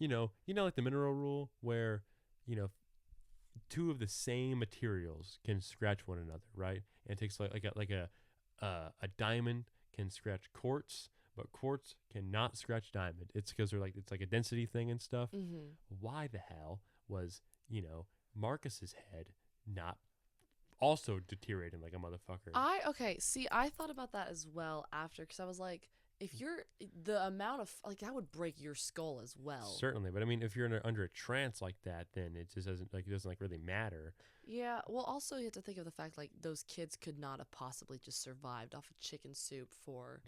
like the mineral rule, where, two of the same materials can scratch one another, right? And it takes a diamond can scratch quartz, but quartz cannot scratch diamond. It's because it's like a density thing and stuff. Mm-hmm. Why the hell was Marcus's head not also deteriorating like a motherfucker? I thought about that as well after, because I was like, if you're the amount of like that would break your skull as well. Certainly, but I mean, if you're under a trance like that, then it just doesn't really matter. Yeah. Well, also you have to think of the fact like those kids could not have possibly just survived off of chicken soup for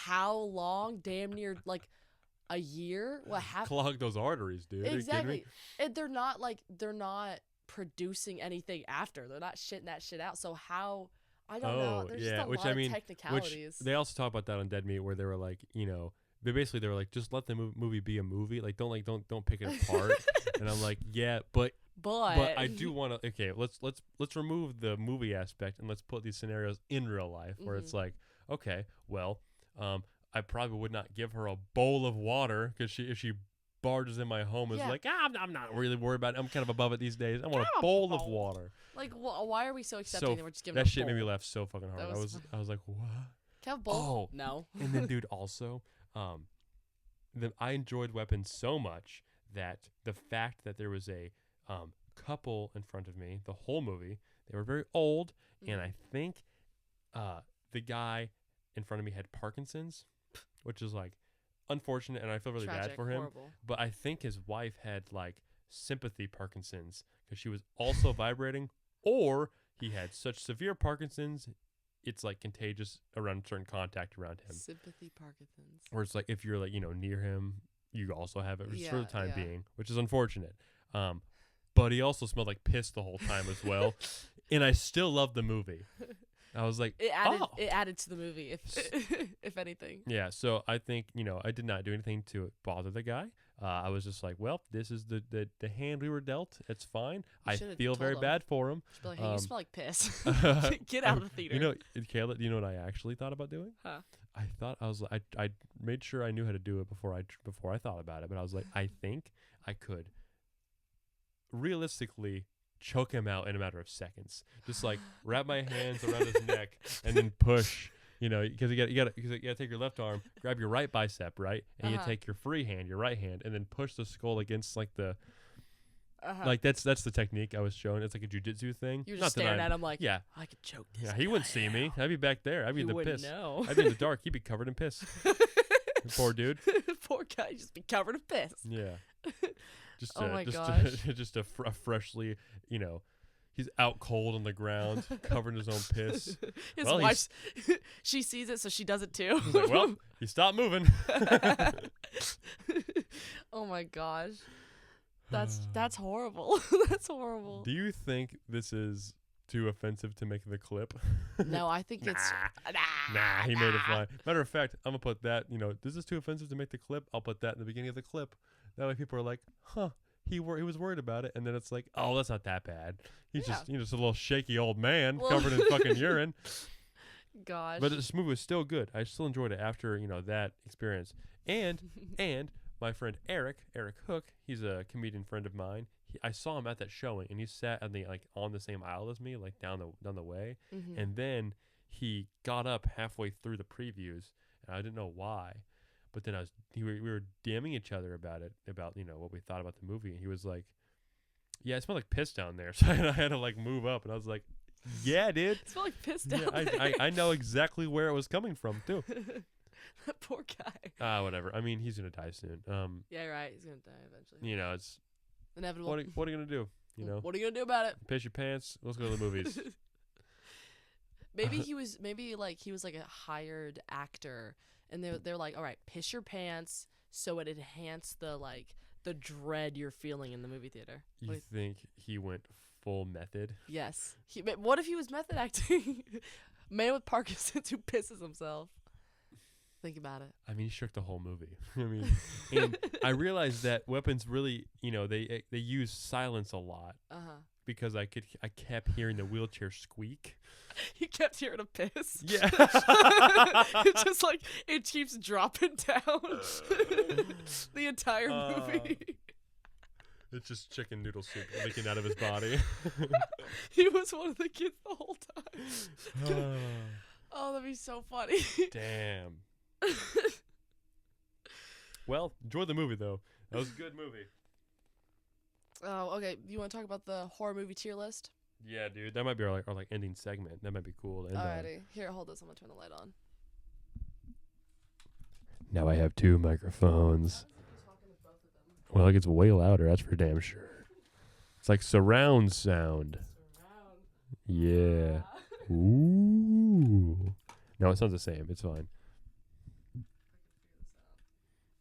how long? Damn near like a year. What happened? Clog those arteries, dude. Exactly. And they're not producing anything after. They're not shitting that shit out. So how? I don't know. There's just a lot of technicalities. Which they also talk about that on Dead Meat, where they were like, they were like, just let the movie be a movie. Like, don't pick it apart. And I'm like, yeah, but I do want to. Okay, let's remove the movie aspect and let's put these scenarios in real life, where it's like, okay, well, I probably would not give her a bowl of water, because if she barges in my home, is like, I'm not really worried about it. I'm kind of above it these days. I want a bowl of water. Like, why are we so accepting that we're just giving that a shit bowl? made me laugh so fucking hard. That was I was like, what? Can I have a bowl? Oh. No. And then, dude, also, I enjoyed Weapons so much that the fact that there was a couple in front of me the whole movie, they were very old, and I think the guy in front of me had Parkinson's, which is like unfortunate, and I feel really Tragic, bad for him. horrible. But I think his wife had like sympathy Parkinson's, because she was also vibrating, or he had such severe Parkinson's, it's like contagious around certain contact around him. Sympathy Parkinson's. Or it's like if you're like, near him, you also have it for the time Yeah. being, which is unfortunate. But he also smelled like piss the whole time as well. And I still love the movie. I was like, It added to the movie, if anything. Yeah, so I think, I did not do anything to bother the guy. I was just like, well, this is the hand we were dealt. It's fine. I feel very bad for him. Should be like, hey, you smell like piss. Uh, Get out of the theater. Kayla, do you know what I actually thought about doing? Huh. I thought I was like, I made sure I knew how to do it before I thought about it, but I was like, I think I could realistically choke him out in a matter of seconds. Just like wrap my hands around his neck and then push. You know, because you gotta take your left arm, grab your right bicep, right, and you take your free hand, your right hand, and then push the skull against like the. Like that's the technique I was showing. It's like a jujitsu thing. You're just staring at him like, yeah, I could choke this. Yeah, he wouldn't see me. I'd be back there. I'd be in the piss. Know. I'd be in the dark. He'd be covered in piss. Poor dude. Poor guy, he'd just be covered in piss. Yeah. Just oh my just gosh. just a freshly, you know, he's out cold on the ground, covered in his own piss. His wife, she sees it, so she does it too. He's like, well, he stopped moving. Oh my gosh. That's horrible. That's horrible. Do you think this is too offensive to make the clip? No, I think it's nah. He made it fine. Matter of fact, I'm gonna put that. You know, this is too offensive to make the clip. I'll put that in the beginning of the clip. That way, people are like, huh. He was worried about it, and then it's like, oh, that's not that bad. He's just a little shaky old man covered in fucking urine. Gosh. But this movie was still good. I still enjoyed it after that experience. And my friend Eric Hook, he's a comedian friend of mine. I saw him at that showing, and he sat on the same aisle as me, like down the way. Mm-hmm. And then he got up halfway through the previews, and I didn't know why. But then we were DMing each other about what we thought about the movie, and he was like, "Yeah, it smelled like piss down there." So I had to like move up, and I was like, "Yeah, dude, it smelled like piss down there." I know exactly where it was coming from too." That poor guy. Whatever. I mean, he's gonna die soon. Yeah, right. He's gonna die eventually. You know, it's inevitable. What are you gonna do? You know, what are you gonna do about it? Piss your pants. Let's go to the movies. Maybe he was like a hired actor, and they're like, all right, piss your pants so it enhance the dread you're feeling in the movie theater. You think he went full method? Yes. What if he was method acting? Man with Parkinson's who pisses himself. Think about it. I mean, he shook the whole movie. I mean, and I realized that weapons really, they use silence a lot. Because I kept hearing the wheelchair squeak. You kept hearing a piss. Yeah. It's just like it keeps dropping down the entire movie. It's just chicken noodle soup leaking out of his body. He was one of the kids the whole time. Oh, that'd be so funny. Damn. Well, enjoy the movie though. That was a good movie. Oh, okay. You want to talk about the horror movie tier list? Yeah, dude. That might be our ending segment. That might be cool to end on. Alrighty. Here, hold this. I'm gonna turn the light on. Now I have 2 microphones. Well, it gets way louder. That's for damn sure. It's like surround sound. Yeah. Ooh. No, it sounds the same. It's fine.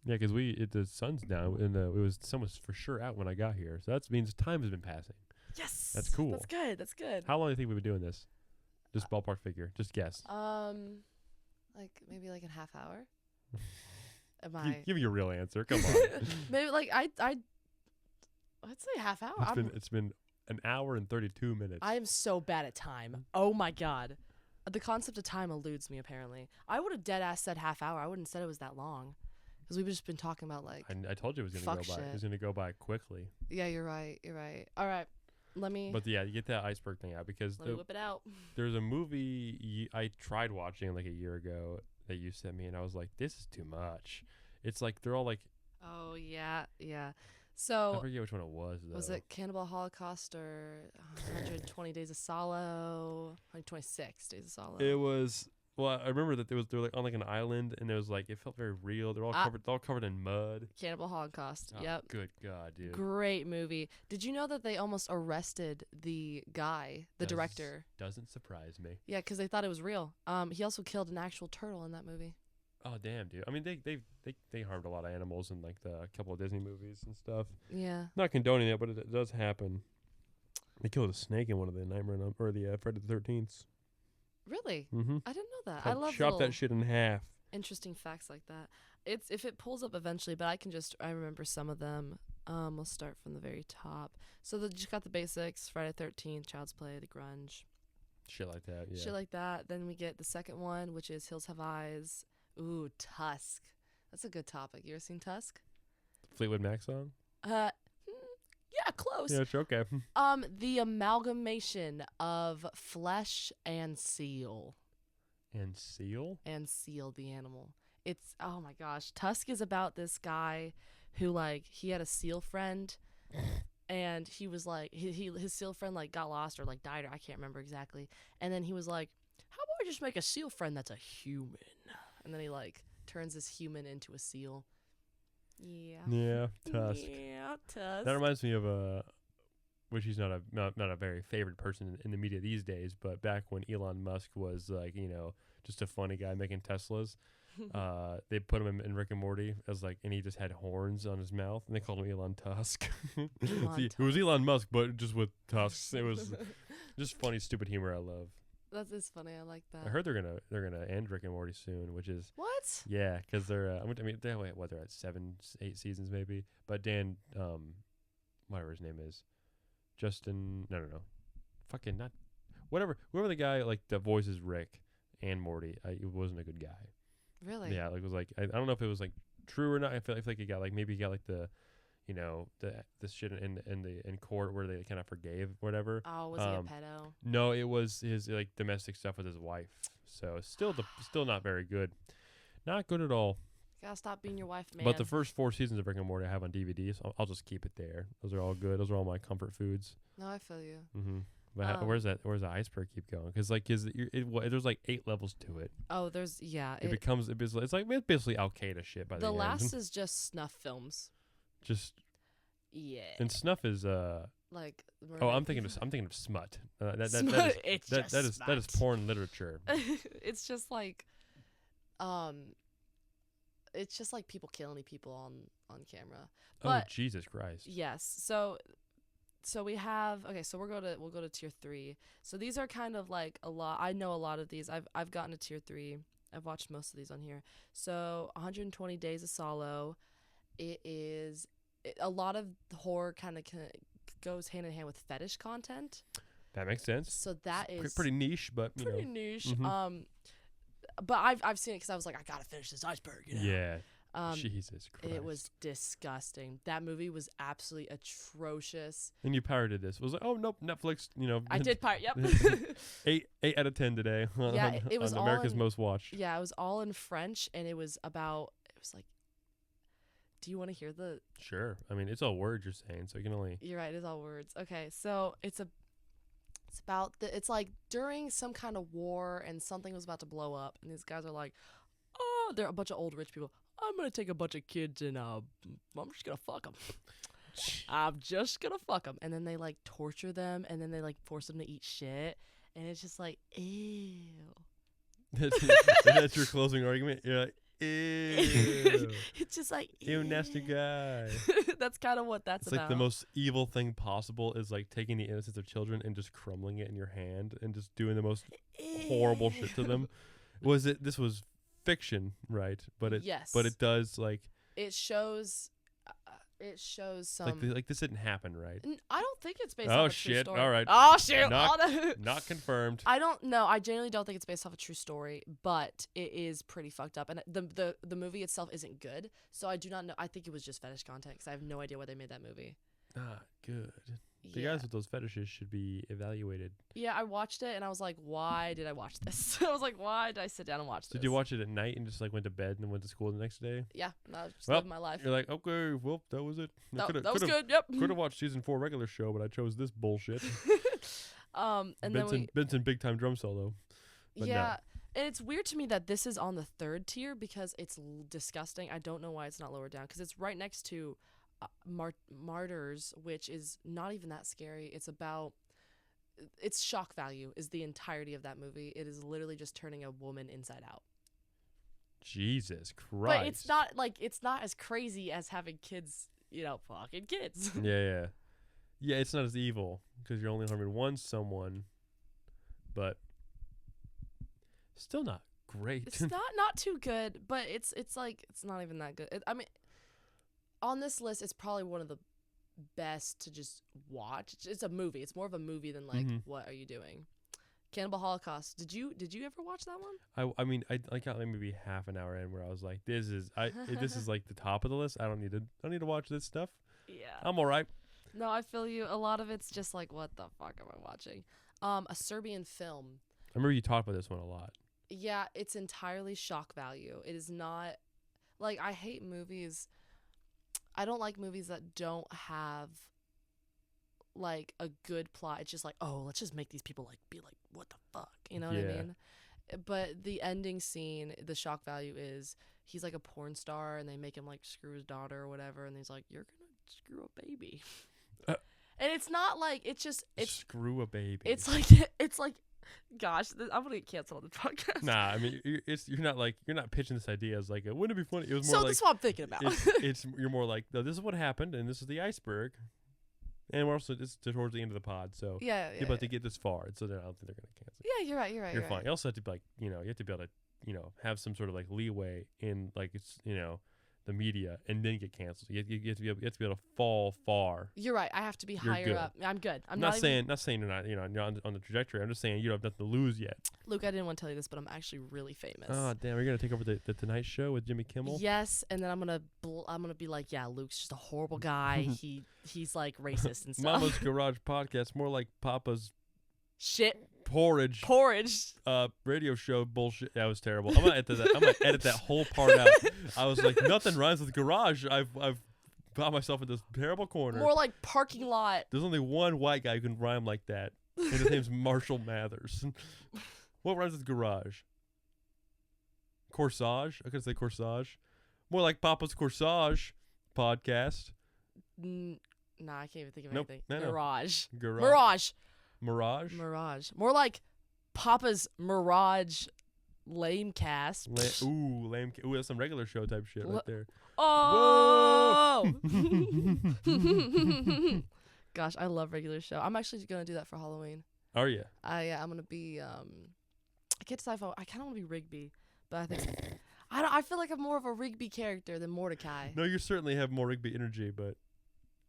Yeah, because the sun's down, and the sun was for sure out when I got here. So that means time has been passing. Yes. That's cool. That's good. That's good. How long do you think we've been doing this? Just ballpark figure. Just guess. Maybe like a half hour. Give me your real answer. Come on. Maybe like I'd say half hour. It's been an hour and 32 minutes. I am so bad at time. Oh my god. The concept of time eludes me apparently. I would have dead ass said half hour. I wouldn't have said it was that long. Because we've just been talking about like I told you it was gonna go by. It was gonna go by quickly. Yeah, you're right. All right. But yeah, you get that iceberg thing out because let me whip it out. There's a movie I tried watching like a year ago that you sent me, and I was like, this is too much. It's like they're all like, oh yeah. So I forget which one it was though. Was it Cannibal Holocaust or 120 Days of Solo? 126 Days of Solo. It was. Well, I remember that they were like on like an island, and it was like it felt very real. They're all covered in mud. Cannibal Holocaust. Oh, yep. Good God, dude. Great movie. Did you know that they almost arrested the guy, the director? Doesn't surprise me. Yeah, because they thought it was real. He also killed an actual turtle in that movie. Oh damn, dude. I mean, they harmed a lot of animals in like a couple of Disney movies and stuff. Yeah. Not condoning it, but it does happen. They killed a snake in one of the Friday the 13th. Really? Mm-hmm. I didn't know that. I love chop that shit in half. Interesting facts like that. It's if it pulls up eventually, but I remember some of them. We'll start from the very top. So they just got the basics: Friday 13th, Child's Play, The Grunge, shit like that. Yeah. Shit like that. Then we get the second one, which is Hills Have Eyes, Ooh, Tusk. That's a good topic. You ever seen Tusk? Fleetwood Mac song? Yeah, close. Yeah, it's okay. The amalgamation of flesh and seal. And Seal? And seal, the animal. It's, oh my gosh. Tusk is about this guy who, like, he had a seal friend. And he was like, his seal friend, like, got lost or, like, died, or I can't remember exactly. And then he was like, how about I just make a seal friend that's a human? And then he, like, turns this human into a seal. Yeah. Yeah, Tusk. Yeah, Tusk. That reminds me of which he's not a very favored person in the media these days, but back when Elon Musk was like, just a funny guy making Teslas, they put him in Rick and Morty as like, and he just had horns on his mouth, and they called him Elon Tusk. It was Elon Musk, but just with tusks. It was just funny, stupid humor I love. That is funny. I like that. I heard they're gonna end Rick and Morty soon, which is What? yeah, because they're they're at 7, 8 seasons maybe. But Dan, whatever his name is, Justin, no, fucking not, whoever the guy like that voices Rick and Morty, he wasn't a good guy. Really? Yeah, like it was like I don't know if it was like true or not. I feel like he got like maybe he got like the this shit in court where they kind of forgave whatever. Oh, was he a pedo? No, it was his like domestic stuff with his wife. So still not very good. Not good at all. Gotta stop being your wife, man. But the first 4 seasons of Rick and Morty I have on DVD, so I'll just keep it there. Those are all good. Those are all my comfort foods. No, I feel you. Mm-hmm. But where's the iceberg keep going? Because like there's like 8 levels to it. Oh, there's It's like basically Al Qaeda shit by the end. The last is just snuff films. Just yeah. And snuff is like. I'm thinking of smut. Smut. That is porn literature. It's just like, it's just like people killing people on camera. But, oh Jesus Christ. Yes. So we have so we'll go to tier 3. So these are kind of like a lot. I know a lot of these. I've gotten to tier 3. I've watched most of these on here. So 120 Days of Solo. A lot of horror kind of goes hand in hand with fetish content. That makes sense. So that is pretty niche, but pretty niche. Mm-hmm. But I've seen it because I was like, I gotta finish this iceberg. Yeah. Jesus Christ. It was disgusting. That movie was absolutely atrocious. And you pirated this. It was like, oh nope, Netflix. I did pirate. Yep. 8 out of 10 today. Yeah, it was on all America's Most Watched. Yeah, it was all in French, and it was like. Do you want to hear the? Sure. I mean, it's all words you're saying, so you can only. You're right. It's all words. Okay, so it's about it's like during some kind of war, and something was about to blow up, and these guys are like, oh, they're a bunch of old rich people. I'm gonna take a bunch of kids and I'm just gonna fuck them. I'm just gonna fuck them, and then they like torture them, and then they like force them to eat shit, and it's just like, ew. That's your closing argument. You're like, ew. It's just like, ew, nasty guy. That's kind of what that's it's about. Like the most evil thing possible is like taking the innocence of children and just crumbling it in your hand and just doing the most horrible shit to them. This was fiction, right? But it does like it shows some like this didn't happen, right? I don't think it's based off a true story. All right. Oh shit. Not confirmed. I don't know. I genuinely don't think it's based off a true story, but it is pretty fucked up, and the movie itself isn't good. So I do not know. I think it was just fetish content because I have no idea why they made that movie. Not good. The guys with those fetishes should be evaluated. Yeah, I watched it and I was like, why did I watch this? I was like, why did I sit down and watch this? Did you watch it at night and just like went to bed and then went to school the next day? Yeah, I was just living my life. You're like, okay, well, that was it. That was good. Yep. Could have watched season 4 regular show, but I chose this bullshit. And Benson big time drum solo. But yeah. No. And it's weird to me that this is on the 3rd tier because it's disgusting. I don't know why it's not lower down because it's right next to Martyrs, which is not even that scary. It's shock value is the entirety of that movie. It is literally just turning a woman inside out. Jesus Christ. But it's not as crazy as having kids, fucking kids. Yeah, it's not as evil because you're only harming someone, but still not great. It's not too good, but it's like it's not even that good. I mean, on this list, it's probably one of the best to just watch. It's a movie. It's more of a movie than like, what are you doing? Cannibal Holocaust. Did you ever watch that one? I mean, I got like maybe half an hour in where I was like, this is like the top of the list. I don't need to watch this stuff. Yeah. I'm all right. No, I feel you. A lot of it's just like, what the fuck am I watching? A Serbian film. I remember you talked about this one a lot. Yeah, it's entirely shock value. It is not like I hate movies. I don't like movies that don't have like a good plot. It's just like, oh, let's just make these people like be like, what the fuck, you know what I mean? But the ending scene, the shock value is he's like a porn star, and they make him like screw his daughter or whatever, and he's like, you're gonna screw a baby, and it's not like it's screw a baby. It's like. Gosh, I'm gonna get canceled on the podcast. Nah, I mean, you're not pitching this idea as like, wouldn't it be funny? It was more so like, this is what I'm thinking about. it's you're more like, no, this is what happened, and this is the iceberg, and we're also it's towards the end of the pod, so yeah, you're about to get this far, so I don't think they're gonna cancel. Yeah, you're right. You're fine. You also have to be like, you have to be able to, have some sort of like leeway in like it's the media, and then get canceled. You have to be able to fall far. You're right. I have to be higher good. up. I'm good. I'm not saying you're not you're on the trajectory. I'm just saying you don't have nothing to lose yet. Luke, I didn't want to tell you this, but I'm actually really famous. Oh damn! You're gonna take over the Tonight Show with Jimmy Kimmel? Yes, and then I'm gonna be like, yeah, Luke's just a horrible guy. He's like racist and stuff. Mama's Garage Podcast, more like Papa's shit. Porridge. Radio show bullshit. That was terrible. I'm gonna edit that whole part out. I was like, nothing rhymes with garage. I've got myself in this terrible corner. More like parking lot. There's only one white guy who can rhyme like that, and his name's Marshall Mathers. What rhymes with garage? Corsage. I could say corsage. More like Papa's Corsage Podcast. Nah, I can't even think of Nope. anything. No. Mirage. Mirage. More like Papa's Mirage lame cast. Lame. Ooh, that's some regular show type shit right there. Oh! Gosh, I love regular show. I'm actually gonna do that for Halloween. Are you? I'm gonna be I can't decide if I kind of want to be Rigby, but I think I feel like I'm more of a Rigby character than Mordecai. No, you certainly have more Rigby energy, but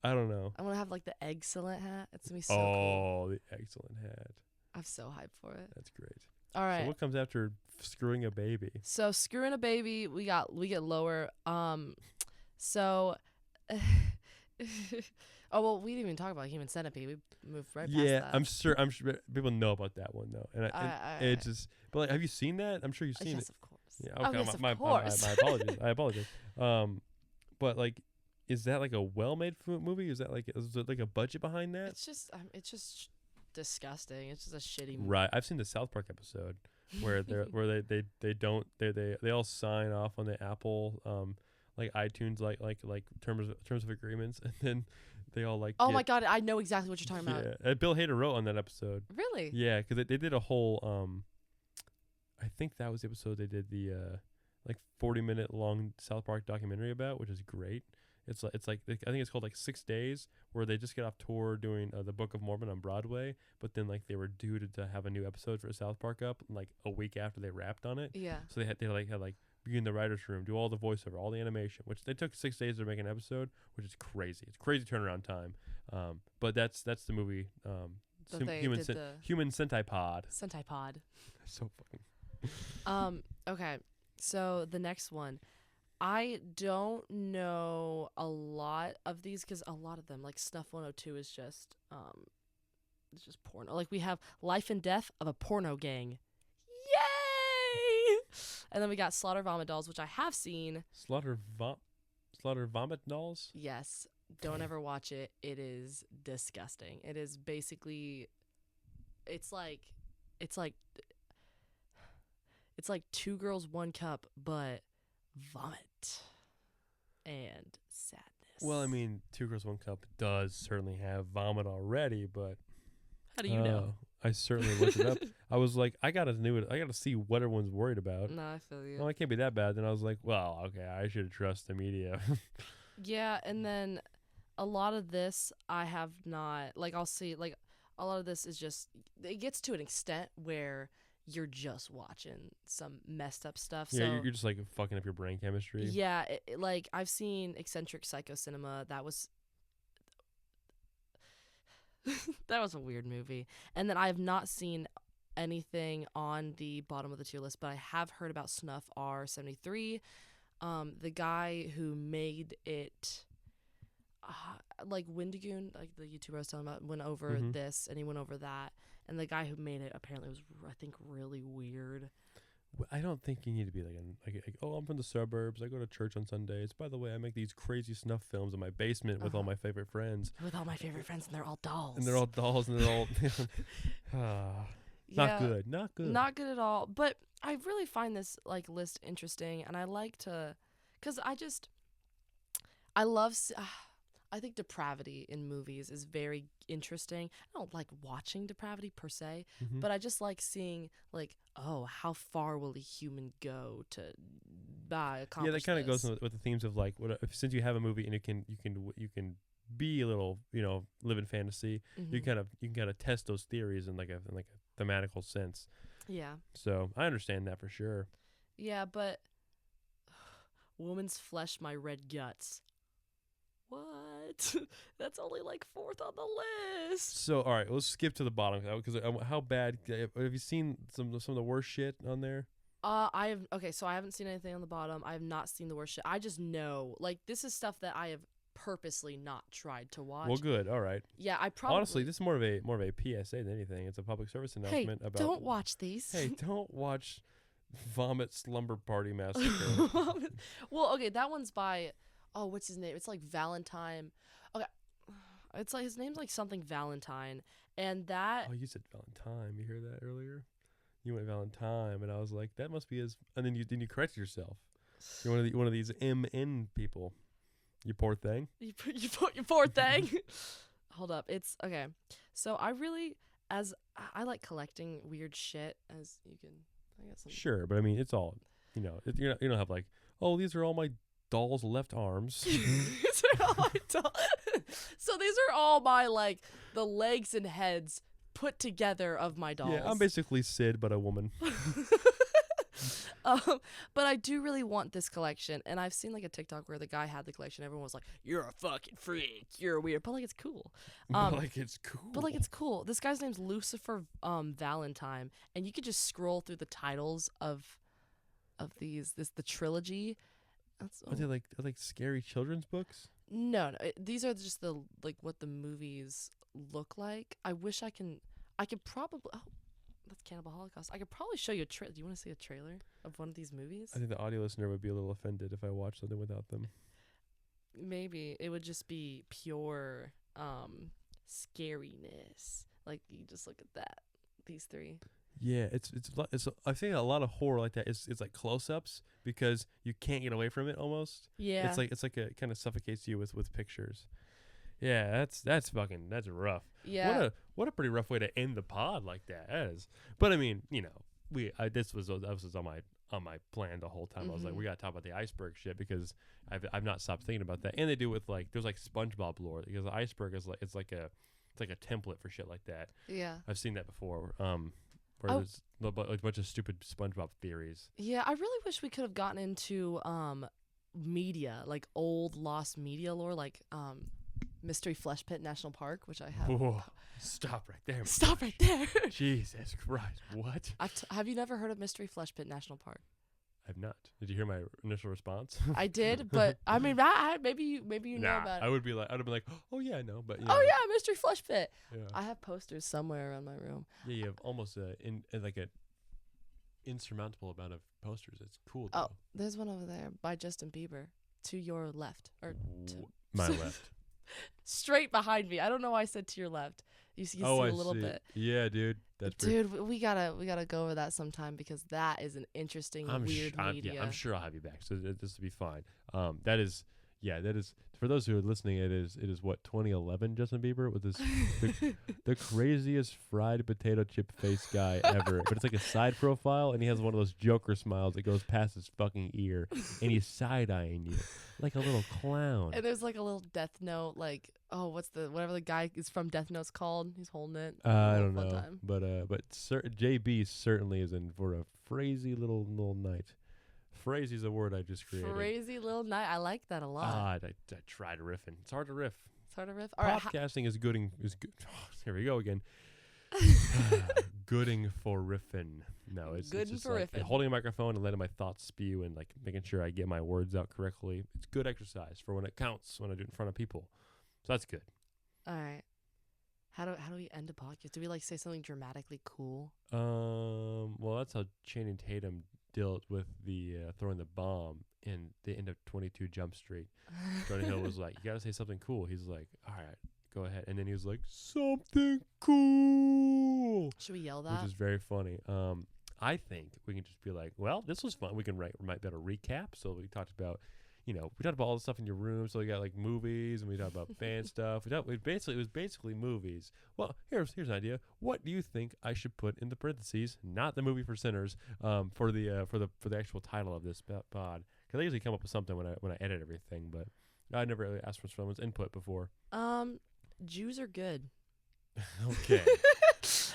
I don't know. I'm gonna have like the excellent hat. It's gonna be so Oh, cool. the excellent hat. I'm so hyped for it. That's great. All right. So what comes after screwing a baby? So screwing a baby, we get lower. So oh well, we didn't even talk about Human Centipede. We moved right past that. Yeah, I'm sure people know about that one though, and it just. But like, have you seen that? I'm sure you've seen yes, it. of course. Yeah. Okay. Oh, yes, my of course. I apologize. But like, is that like a well-made movie? Is there like a budget behind that? It's just disgusting. It's just a shitty movie. Right. I've seen the South Park episode where they all sign off on the Apple like iTunes like terms of agreements, and then they all like. Oh my god, I know exactly what you're talking about. Yeah, Bill Hader wrote on that episode. Really? Yeah, because they did a whole I think that was the episode they did the like 40-minute long South Park documentary about, which is great. It's like I think it's called like 6 Days, where they just get off tour doing the Book of Mormon on Broadway, but then like they were due to have a new episode for South Park up like a week after they wrapped on it. Yeah. So they had be in the writer's room, do all the voiceover, all the animation, which they took 6 days to make an episode, which is crazy. It's crazy turnaround time. But that's the movie. Human Centipede. Centipede. So funny. Okay. So the next one. I don't know a lot of these because a lot of them, like Snuff 102, is just it's just porno. Like we have Life and Death of a Porno Gang. Yay! And then we got Slaughter Vomit Dolls, which I have seen. Slaughter Vomit Dolls? Yes. Don't ever watch it. It is disgusting. It is basically it's like 2 girls, 1 cup, but vomit and sadness. Well, I mean, 2 Girls, 1 Cup does certainly have vomit already, but how do you know? I certainly looked it up. I was like, I gotta see what everyone's worried about. No, I feel you. Well, it can't be that bad. Then I was like, well, okay, I should trust the media. Yeah, and then a lot of this I have not, like, I'll see, like, a lot of this is just, it gets to an extent where you're just watching some messed up stuff. Yeah, so you're just like fucking up your brain chemistry. Yeah, like I've seen Eccentric Psycho Cinema. That was that was a weird movie. And then I have not seen anything on the bottom of the tier list, but I have heard about Snuff R73. The guy who made it, like Windigoon, like the YouTuber I was telling about, went over this and he went over that. And the guy who made it apparently was, I think, really weird. I don't think you need to be like, oh, I'm from the suburbs. I go to church on Sundays. By the way, I make these crazy snuff films in my basement with all my favorite friends. With all my favorite friends, and they're all dolls. And they're all dolls, and they're all not good, not good at all. But I really find this like list interesting, and I like to, cause I love. I think depravity in movies is very interesting. I don't like watching depravity per se, but I just like seeing like, oh, how far will a human go to accomplish? Yeah, that kind of this? goes with the themes of like, since you have a movie and you can be a little, live in fantasy. You can kind of test those theories in like a thematical sense. Yeah. So I understand that for sure. Yeah, but woman's flesh, my red guts. What? That's only like 4th on the list. So all right, let's skip to the bottom because how bad have you seen some of the worst shit on there? So I haven't seen anything on the bottom. I have not seen the worst shit. I just know, like, this is stuff that I have purposely not tried to watch. Well, good. All right. Yeah, I probably honestly, this is more of a PSA than anything. It's a public service announcement about. Don't watch these. Hey, don't watch Vomit Slumber Party Massacre. Well, okay, that one's by. Oh, what's his name? It's like Valentine. Okay. It's like his name's like something Valentine. And that. Oh, you said Valentine. You hear that earlier? You went Valentine, and I was like, that must be his. And then you corrected yourself. You're one of these MN people. You poor thing. You poor thing. Hold up. It's okay. So I like collecting weird shit, as you can. I got some. Sure, but I mean, it's all. You don't have like, oh, these are all my doll's left arms. These are all my So these are all my like the legs and heads put together of my dolls. Yeah, I'm basically Sid, but a woman. But I do really want this collection, and I've seen like a TikTok where the guy had the collection. Everyone was like, "You're a fucking freak. You're weird," but like it's cool. But it's cool. This guy's name's Lucifer Valentine, and you could just scroll through the titles of the trilogy. Are they like scary children's books? No, these are just the like what the movies look like. I wish I could probably. Oh, that's Cannibal Holocaust. I could probably show you a trailer. Do you want to see a trailer of one of these movies? I think the audio listener would be a little offended if I watched something without them. Maybe it would just be pure scariness. Like you just look at that. These three. Yeah, it's I think a lot of horror like that is like close-ups because you can't get away from it almost. Yeah. It's like it kind of suffocates you with pictures. Yeah, that's rough. Yeah. What a pretty rough way to end the pod like that is. But I mean, this was on my plan the whole time. I was like, we gotta talk about the iceberg shit because I've not stopped thinking about that. And they do with like there's like SpongeBob lore because the iceberg is like it's like a template for shit like that. Yeah. I've seen that before. Where there's a bunch of stupid SpongeBob theories. Yeah, I really wish we could have gotten into media, like old lost media lore, like Mystery Flesh Pit National Park, which I have. Whoa, stop right there. Stop right there. Jesus Christ, what? Have you never heard of Mystery Flesh Pit National Park? I've not. Did you hear my initial response? I did, but I mean, maybe you know about it. I'd have been like, oh yeah, I know, but oh yeah, Mystery Flesh Pit. Yeah. I have posters somewhere around my room. Yeah, you have almost an insurmountable amount of posters. It's cool. Though. Oh, there's one over there by Justin Bieber to your left or to my left. Straight behind me. I don't know why I said to your left. You see a little bit. Yeah, dude. We gotta go over that sometime because that is an interesting weird media. I'm sure I'll have you back. So this will be fine. That is for those who are listening. It is what 2011 Justin Bieber with the craziest fried potato chip face guy ever. But it's like a side profile, and he has one of those Joker smiles that goes past his fucking ear, and he's side eyeing you like a little clown. And there's like a little Death Note, like whatever the guy is from Death Note's called. He's holding it. I don't know, but JB certainly is in for a crazy little night. Crazy is a word I just created. Crazy little night. I like that a lot. I tried riffing. It's hard to riff. It's hard to riff. All right. Podcasting is good. Is good. Here we go again. Gooding for riffin. No, it's Gooding just for like riffin'. holding a microphone and letting my thoughts spew and like making sure I get my words out correctly. It's good exercise for when it counts, when I do it in front of people. So that's good. All right. How do we end a podcast? Do we like say something dramatically cool? Well, that's how Channing Tatum dealt with the throwing the bomb in the end of 22 Jump Street. Jordan Hill was like, "You gotta say something cool." He's like, "All right, go ahead." And then he was like, "Something cool," Should we yell that? which is very funny. I think we can just be like, "Well, this was fun." We might be able to recap. So we talked about, we talked about all the stuff in your room. So we got like movies, and we talked about band stuff. It was basically movies. Well, here's an idea. What do you think I should put in the parentheses? Not the movie for sinners. For the actual title of this pod, because I usually come up with something when I edit everything, but I never really asked for someone's input before. Jews are good. Okay.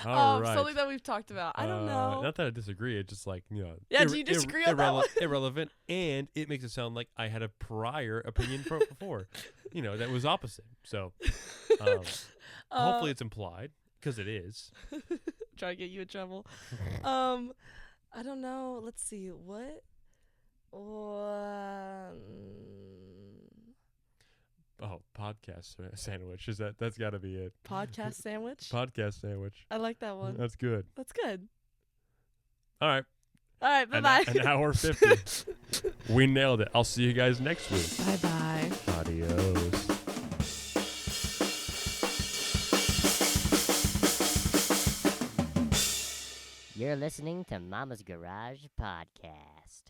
All right. Something that we've talked about. I don't know. Not that I disagree. It's just like, Yeah, do you disagree on that one? irrelevant, and it makes it sound like I had a prior opinion before. That was opposite. So hopefully it's implied, because it is. Try to get you in trouble. I don't know. Let's see. What? Podcast sandwich. That's got to be it. Podcast sandwich? Podcast sandwich. I like that one. That's good. That's good. All right. All right. Bye-bye. An hour 50. We nailed it. I'll see you guys next week. Bye-bye. Adios. You're listening to Mama's Garage Podcast.